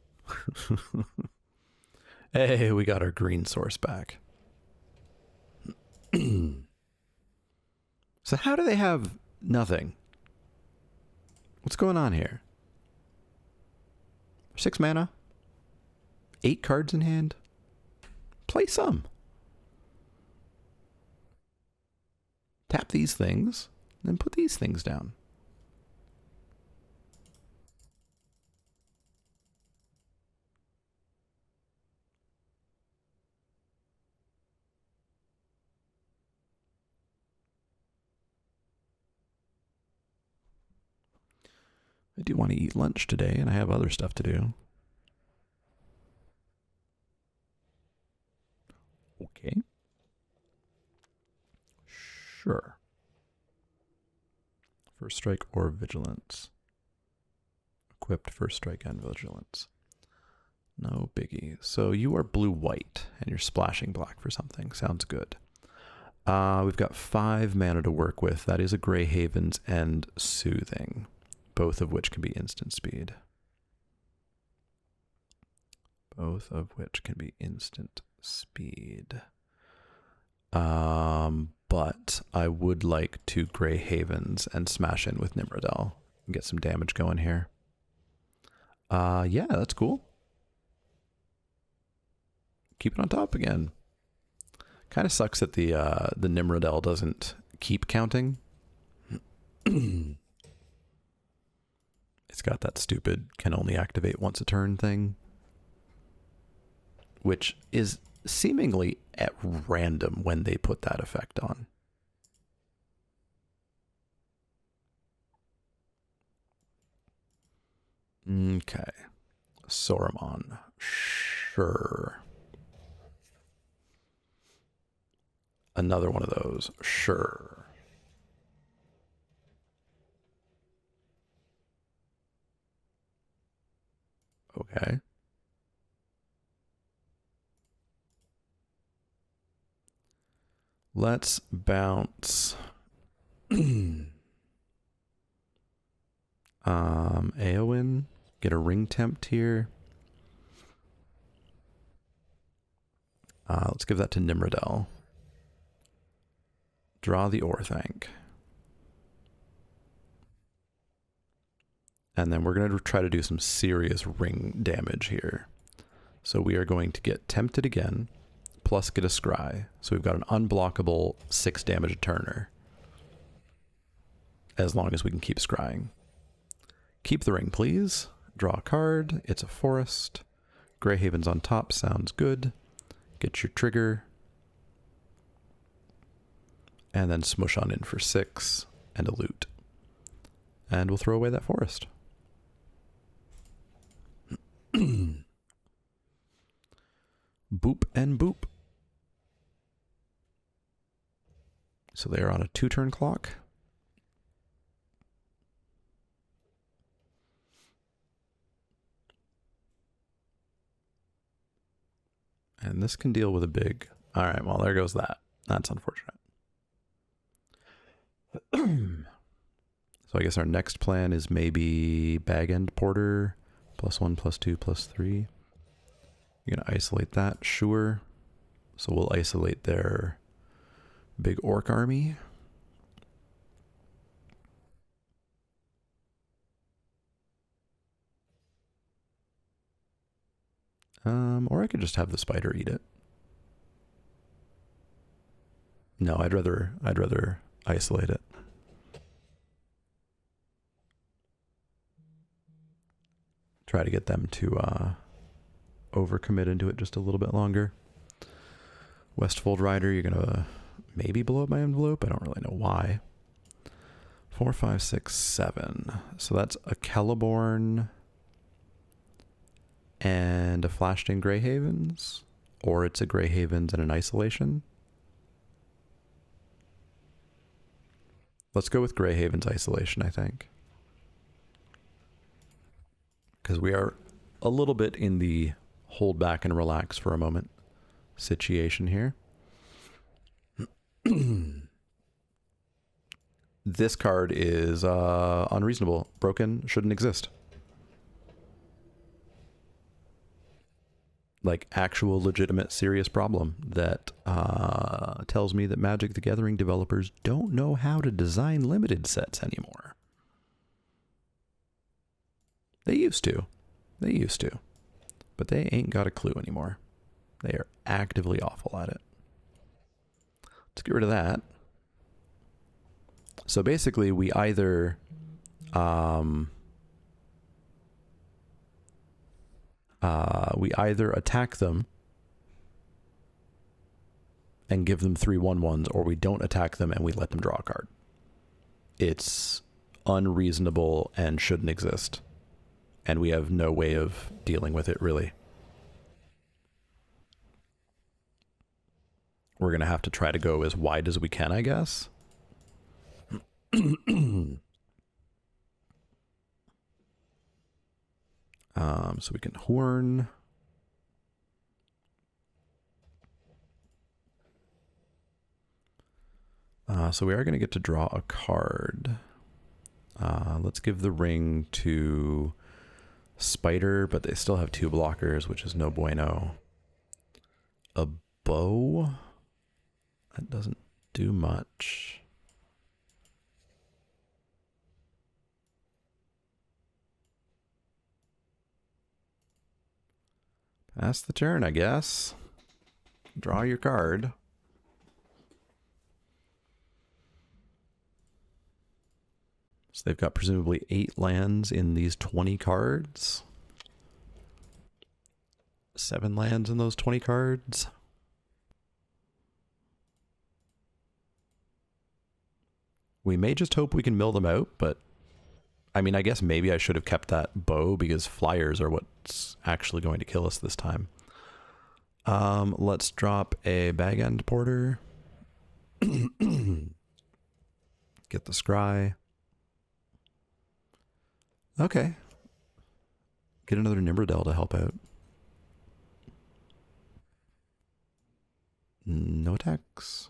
Hey, we got our green source back. So how do they have nothing? What's going on here? 6 mana? 8 cards in hand? Play some. Tap these things, then put these things down. I do want to eat lunch today, and I have other stuff to do. Okay. Sure. First strike or vigilance. Equipped first strike and vigilance. No biggie. So you are blue-white, and you're splashing black for something. Sounds good. We've got 5 mana to work with. That is a Grey Havens and Soothing, both of which can be instant speed. Both of which can be instant speed. But I would like to Grey Havens and smash in with Nimrodel and get some damage going here. Yeah, that's cool. Keep it on top again. Kind of sucks that the Nimrodel doesn't keep counting. It's got that stupid can only activate once a turn thing, which is seemingly at random when they put that effect on. Okay. Sauron. Sure. Another one of those. Sure. Okay. Let's bounce Eowyn, get a ring tempt here. Let's give that to Nimrodel. Draw the Orthanc. And then we're going to try to do some serious ring damage here. So we are going to get tempted again, plus get a scry. So we've got an unblockable 6 damage turner. As long as we can keep scrying. Keep the ring, please. Draw a card. It's a forest. Grey Havens on top sounds good. Get your trigger. And then smush on in for 6 and a loot. And we'll throw away that forest. Boop and boop. So they are on a 2-turn clock. And this can deal with a big... All right, well, there goes that. That's unfortunate. So I guess our next plan is maybe Bag End Porter. +1, +2, +3. You're going to isolate that, sure. So we'll isolate their big orc army. Or I could just have the spider eat it. No, I'd rather isolate it. Try to get them to overcommit into it just a little bit longer. Westfold Rider, you're gonna maybe blow up my envelope. I don't really know why. 4, 5, 6, 7. So that's a Celeborn and a Flashed in Grey Havens, or it's a Grey Havens and an Isolation. Let's go with Grey Havens Isolation, I think. Because we are a little bit in the hold back and relax for a moment situation here. This card is unreasonable, broken, shouldn't exist. Like actual legitimate serious problem that tells me that Magic the Gathering developers don't know how to design limited sets anymore. They used to. But they ain't got a clue anymore. They are actively awful at it. Let's get rid of that. So basically we either attack them and give them 3/1/1s, or we don't attack them and we let them draw a card. It's unreasonable and shouldn't exist. And we have no way of dealing with it, really. We're going to have to try to go as wide as we can, I guess. So we can horn. So we are going to get to draw a card. Let's give the ring to Spider, but they still have 2 blockers, which is no bueno. A bow? That doesn't do much. Pass the turn, I guess. Draw your card. So they've got presumably 8 lands in these 20 cards. 7 lands in those 20 cards. We may just hope we can mill them out, but I mean, I guess maybe I should have kept that bow because flyers are what's actually going to kill us this time. Let's drop a Bag End Porter. Get the Scry. Okay. Get another Nimbredell to help out. No attacks.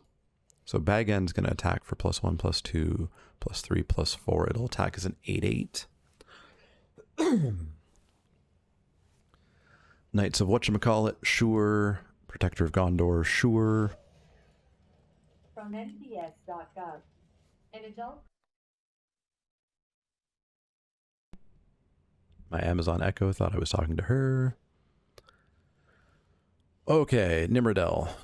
So Bag End's going to attack for +1, +2, +3, +4. It'll attack as an 8/8. Knights of whatchamacallit, sure. Protector of Gondor, sure. From nps.gov. An adult. My Amazon Echo thought I was talking to her. Okay, Nimrodel.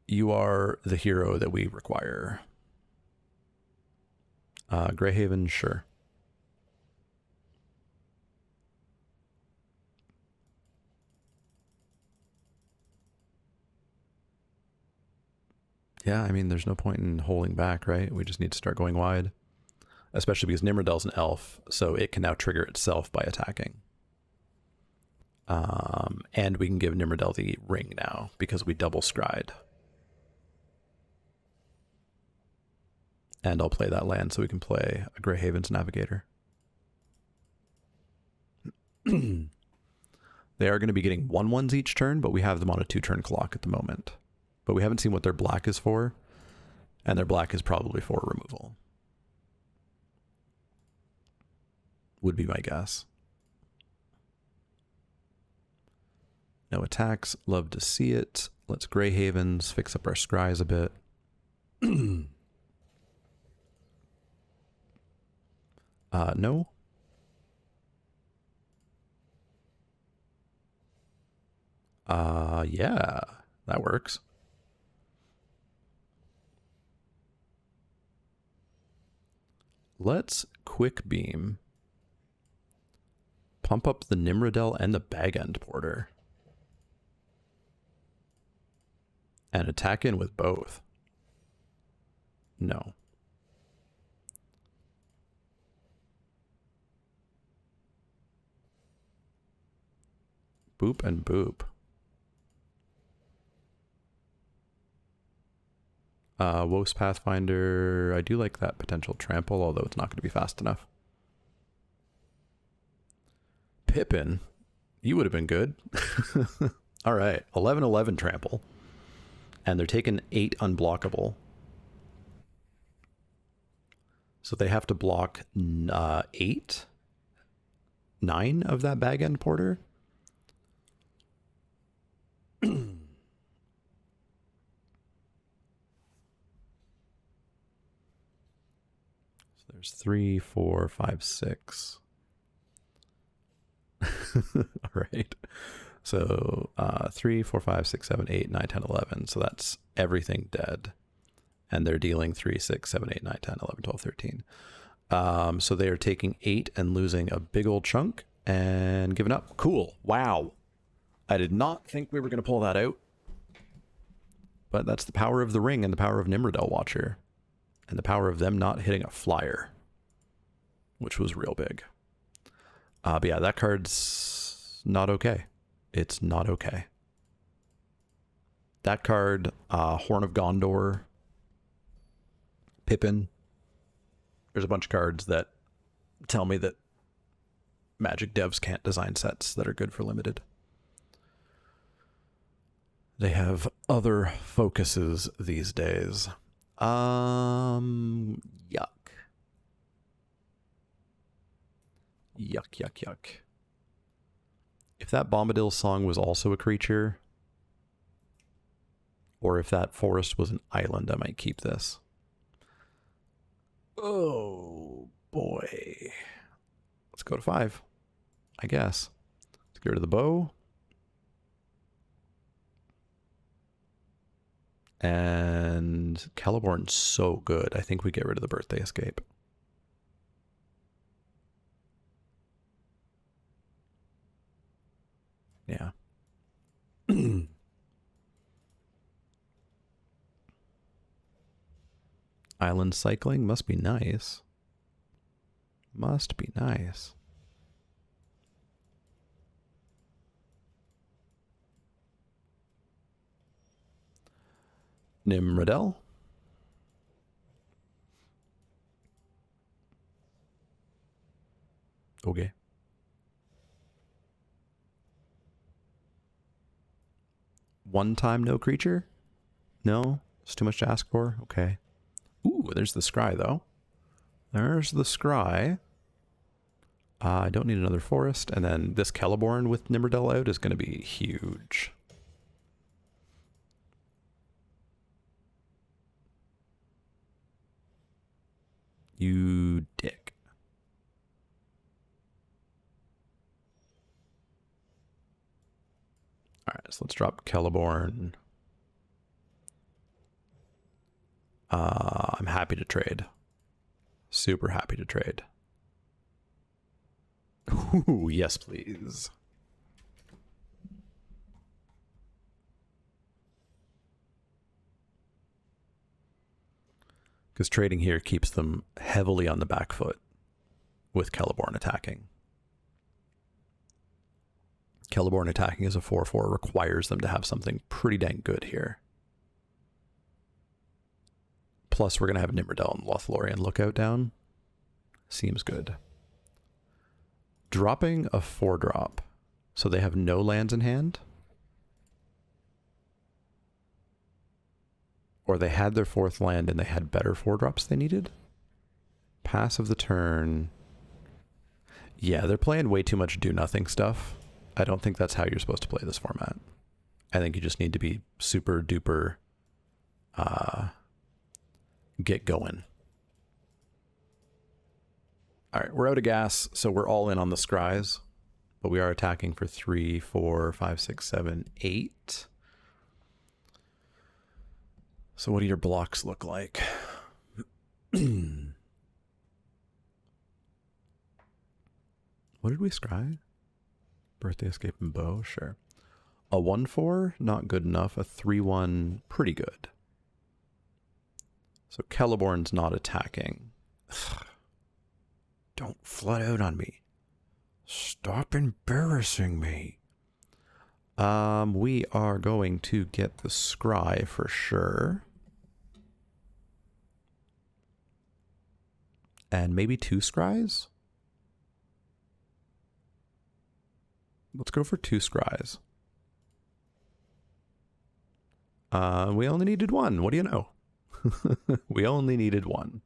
You are the hero that we require. Greyhaven, sure. Yeah, I mean, there's no point in holding back, right? We just need to start going wide. Especially because Nimrodel's an elf, so it can now trigger itself by attacking. And we can give Nimrodel the ring now, because we double scried. And I'll play that land so we can play a Greyhaven's Navigator. They are going to be getting 1/1s each turn, but we have them on a 2-turn clock at the moment. But we haven't seen what their black is for, and their black is probably for removal. Would be my guess. No attacks, love to see it. Let's Greyhavens, fix up our scries a bit. No. Yeah, that works. Let's Quick Beam. Pump up the Nimrodel and the Bag End Porter. And attack in with both. No. Boop and boop. Woes Pathfinder, I do like that potential trample, although it's not going to be fast enough. Pippin, you would have been good. All right, 11/11 trample. And they're taking 8 unblockable. So they have to block 9 of that bag end porter. There's 3, 4, 5, 6. All right. So 3, 4, 5, 6, 7, 8, 9, 10, 11. So that's everything dead. And they're dealing 3, 6, 7, 8, 9, 10, 11, 12, 13. So they are taking 8 and losing a big old chunk and giving up. Cool. Wow. I did not think we were going to pull that out. But that's the power of the ring and the power of Nimrodel Watcher. And the power of them not hitting a flyer, which was real big. But yeah, that card's not okay. It's not okay. That card, Horn of Gondor, Pippin. There's a bunch of cards that tell me that Magic devs can't design sets that are good for limited. They have other focuses these days. Yuck. Yuck, yuck, yuck. If that Bombadil song was also a creature, or if that forest was an island, I might keep this. Oh, boy. Let's go to 5, I guess. Let's get rid of the bow. And Celeborn's so good. I think we get rid of the Birthday Escape. Yeah. Island cycling must be nice. Must be nice. Nimrodel. Okay. One time no creature? No? It's too much to ask for? Okay. Ooh, there's the scry though. There's the scry. I don't need another forest. And then this Celeborn with Nimrodel out is going to be huge. You dick. Alright, so let's drop Celeborn. I'm happy to trade. Super happy to trade. Ooh, yes, please. Because trading here keeps them heavily on the back foot with Celeborn attacking. Celeborn attacking as a 4/4 requires them to have something pretty dang good here. Plus, we're going to have Nimrodel and Lothlorien Lookout down. Seems good. Dropping a 4-drop. So they have no lands in hand? Or they had their 4th land and they had better 4-drops they needed? Pass of the turn. Yeah, they're playing way too much do-nothing stuff. I don't think that's how you're supposed to play this format. I think you just need to be super duper get going. All right, we're out of gas, so we're all in on the scries, but we are attacking for 3, 4, 5, 6, 7, 8. So what do your blocks look like? What did we scry? Birthday Escape and Bow, sure. A 1/4, not good enough. A 3/1, pretty good. So Celeborn's not attacking. Ugh. Don't flood out on me. Stop embarrassing me. We are going to get the scry for sure. And maybe 2 scries? Let's go for 2 scries. We only needed 1. What do you know? We only needed 1.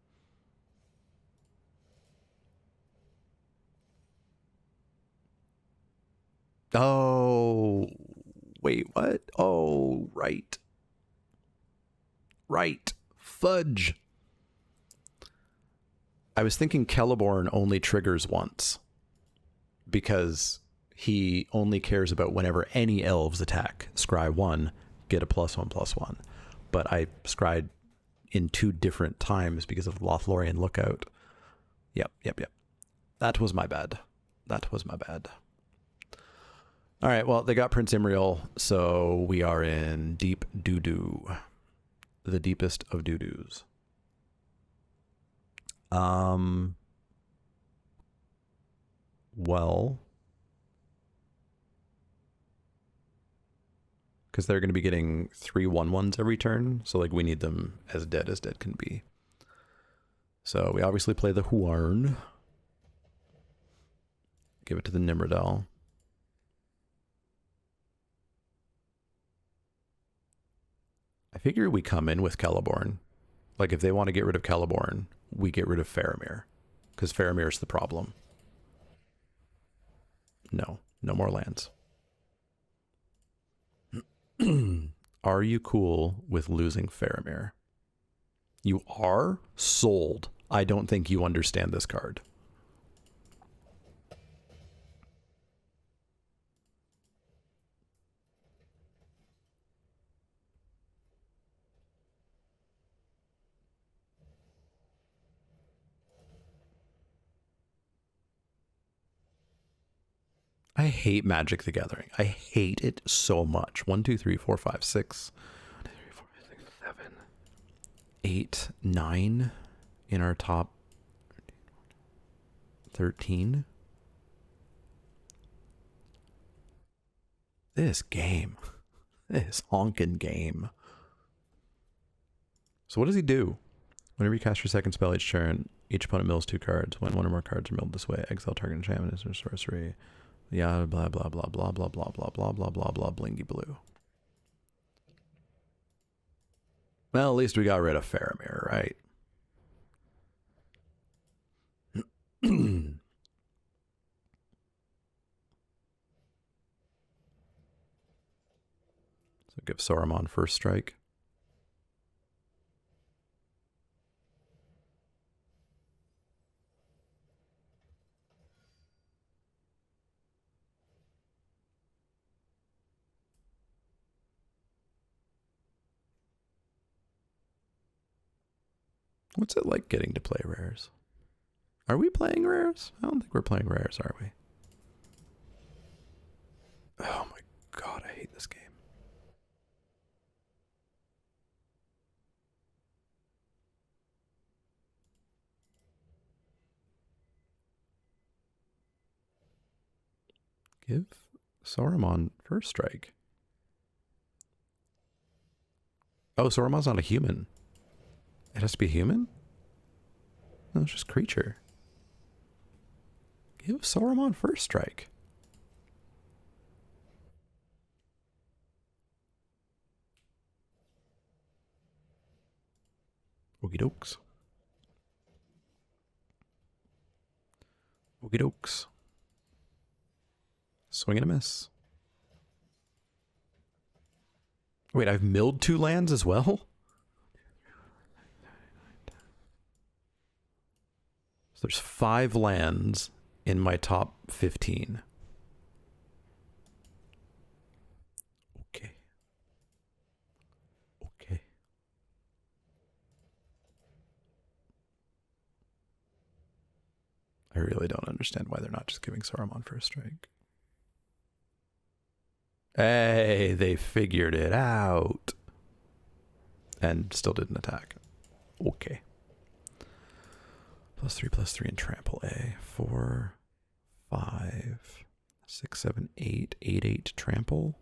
Oh, wait, what? Oh, right. Right. Fudge. I was thinking Celeborn only triggers once because he only cares about whenever any elves attack. Scry 1, get a +1/+1. But I scryed in 2 different times because of Lothlorien Lookout. Yep. That was my bad. All right, well, they got Prince Imriel, so we are in deep doo-doo. The deepest of doo-doos. Well, because they're going to be getting 3 1/1s every turn, so like we need them as dead can be. So we obviously play the Huarn. Give it to the Nimrodel. I figure we come in with Celeborn. Like if they want to get rid of Celeborn, we get rid of Faramir. Because Faramir's the problem. No more lands. Are you cool with losing Faramir? You are? Sold. I don't think you understand this card. I hate Magic the Gathering. I hate it so much. 1, 2, 3, 4, 5, 6. 1, 2, 3, 4, 5, 6, 7, 8, 9 in our top 13. This game. This honkin' game. So what does he do? Whenever you cast your second spell each turn, each opponent mills 2 cards. When one or more cards are milled this way, exile target enchantment or sorcery. Yeah, blah, blah, blah, blah, blah, blah, blah, blah, blah, blah, blah, blingy blue. Well, at least we got rid of Faramir, right? So give Saruman first strike. What's it like getting to play rares? Are we playing rares? I don't think we're playing rares, are we? Oh my god, I hate this game. Give Saruman first strike. Oh, Saruman's not a human. It has to be a human? No, it's just creature. Give Saruman first strike. Okie dokes. Okie dokes. Swing and a miss. Wait, I've milled 2 lands as well? So there's 5 lands in my top 15. Okay. I really don't understand why they're not just giving Saruman first strike. Hey, they figured it out. And still didn't attack. Okay. +3/+3 and trample A. 4, 5, 6, 7, 8. 8/8 trample.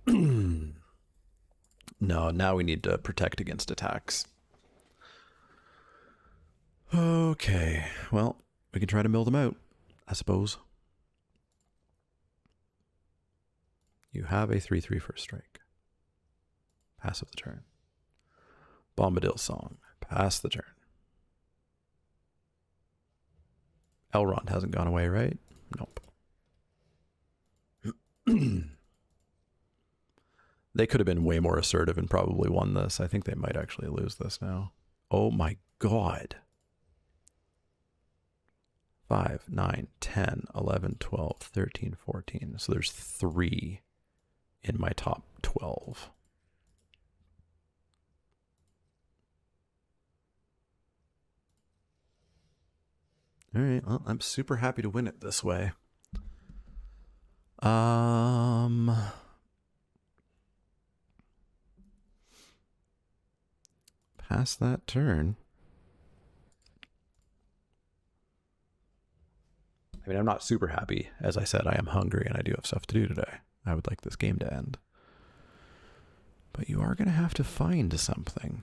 No, now we need to protect against attacks. Okay, well, we can try to mill them out, I suppose. You have a 3/3 first strike. Pass of the turn. Bombadil Song. Pass the turn. Elrond hasn't gone away, right? Nope. They could have been way more assertive and probably won this. I think they might actually lose this now. Oh my god. 5, 9, 10, 11, 12, 13, 14. So there's 3 in my top 12. All right, well, I'm super happy to win it this way. Pass that turn. I mean, I'm not super happy. As I said, I am hungry and I do have stuff to do today. I would like this game to end. But you are going to have to find something.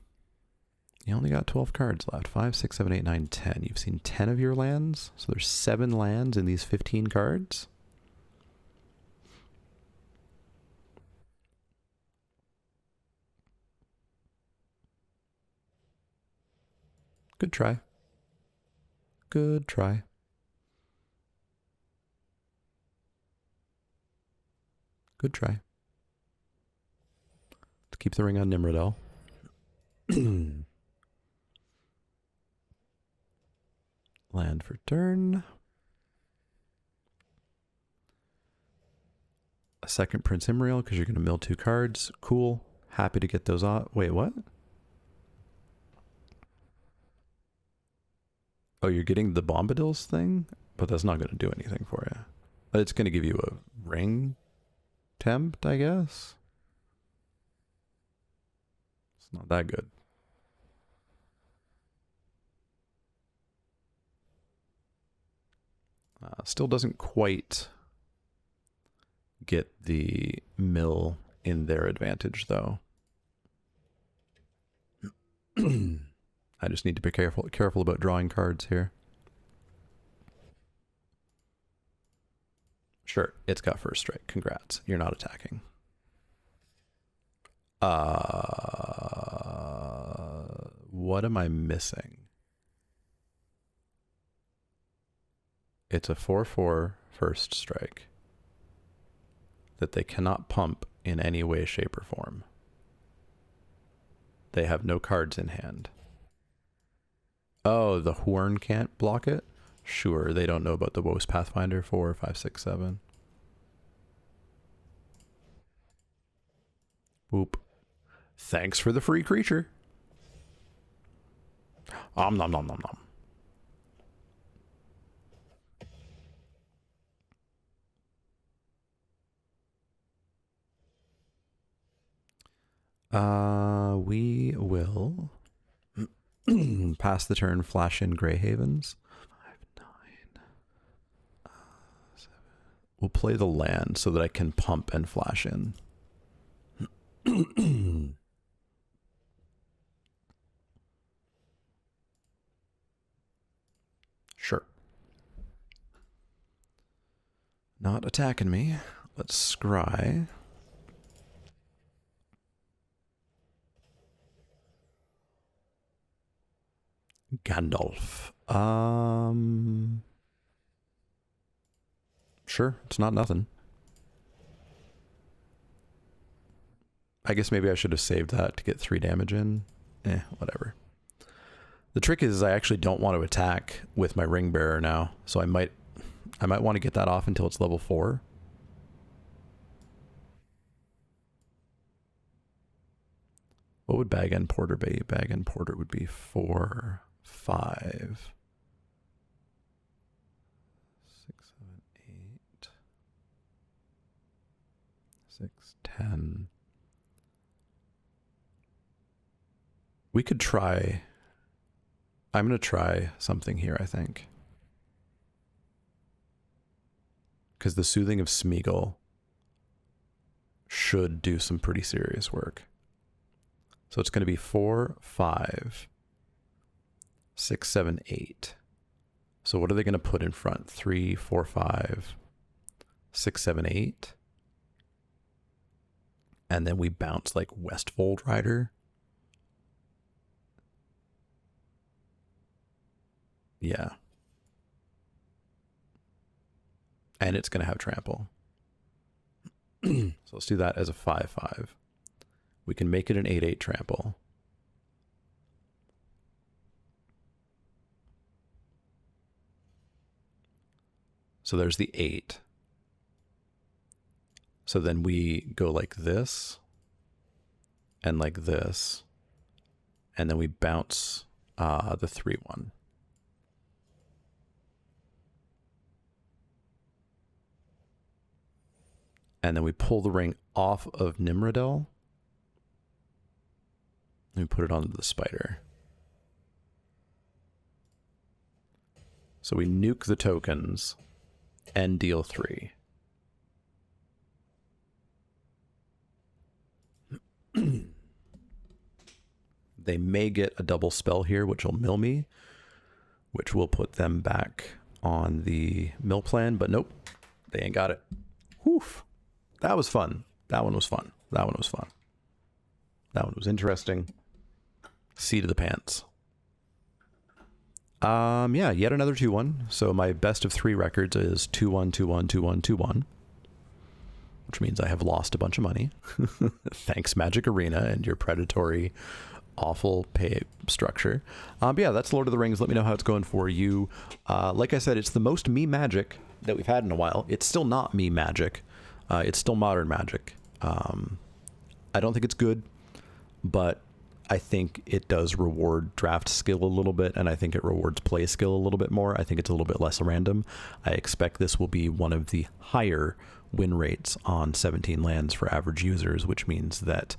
You only got 12 cards left. 5, 6, 7, 8, 9, 10. You've seen 10 of your lands. So there's 7 lands in these 15 cards. Good try. Good try. Good try. Let's keep the ring on Nimrodel. Land for turn. A second Prince Imriel because you're going to mill 2 cards. Cool. Happy to get those off. Wait, what? Oh, you're getting the Bombadil's thing? But that's not going to do anything for you. But it's going to give you a ring tempt, I guess. It's not that good. Still doesn't quite get the mill in their advantage, though. I just need to be careful about drawing cards here. Sure, it's got first strike. Congrats. You're not attacking. What am I missing? It's a 4/4 first strike that they cannot pump in any way, shape, or form. They have no cards in hand. Oh, the Horn can't block it? Sure, they don't know about the Woes Pathfinder 4, 5, 6, 7. Whoop. Thanks for the free creature. Nom nom nom nom nom. We will pass the turn, flash in Grey Havens. 5, 9, 7. We'll play the land so that I can pump and flash in. Sure. Not attacking me. Let's scry. Gandalf. Sure, it's not nothing. I guess maybe I should have saved that to get 3 damage in. Whatever. The trick is I actually don't want to attack with my ring bearer now, so I might want to get that off until it's level 4. What would Bag End Porter be? Bag End Porter would be 4, 5, 6, 7, 8, 6, 10. We could try. I'm going to try something here, I think. Because the Soothing of Smeagol should do some pretty serious work. So it's going to be 4, 5, 6, 7, 8. So what are they going to put in front? 3, 4, 5, 6, 7, 8. And then we bounce like Westfold Rider. Yeah. And it's going to have trample. So let's do that as a 5, 5. We can make it an 8, 8 trample. So there's the 8. So then we go like this and like this, and then we bounce the 3, 1. And then we pull the ring off of Nimrodel and we put it onto the spider. So we nuke the tokens and deal 3. They may get a double spell here, which will mill me, which will put them back on the mill plan, but nope, they ain't got it. Woof. That was fun. That one was fun. That one was fun. That one was interesting. Seat of the pants. Yeah, yet another 2-1. So my best of 3 records is 2-1, 2-1, 2-1, 2-1. Which means I have lost a bunch of money. Thanks, Magic Arena, and your predatory, awful pay structure. But yeah, that's Lord of the Rings. Let me know how it's going for you. Like I said, it's the most me Magic that we've had in a while. It's still not me Magic. It's still modern Magic. I don't think it's good, but I think it does reward draft skill a little bit, and I think it rewards play skill a little bit more. I think it's a little bit less random. I expect this will be one of the higher win rates on 17 lands for average users, which means that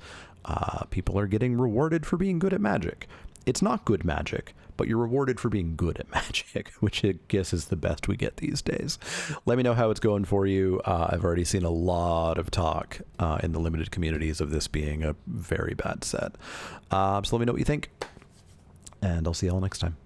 people are getting rewarded for being good at Magic. It's not good Magic, but you're rewarded for being good at Magic, which I guess is the best we get these days. Let me know how it's going for you. I've already seen a lot of talk in the limited communities of this being a very bad set. So let me know what you think, and I'll see y'all next time.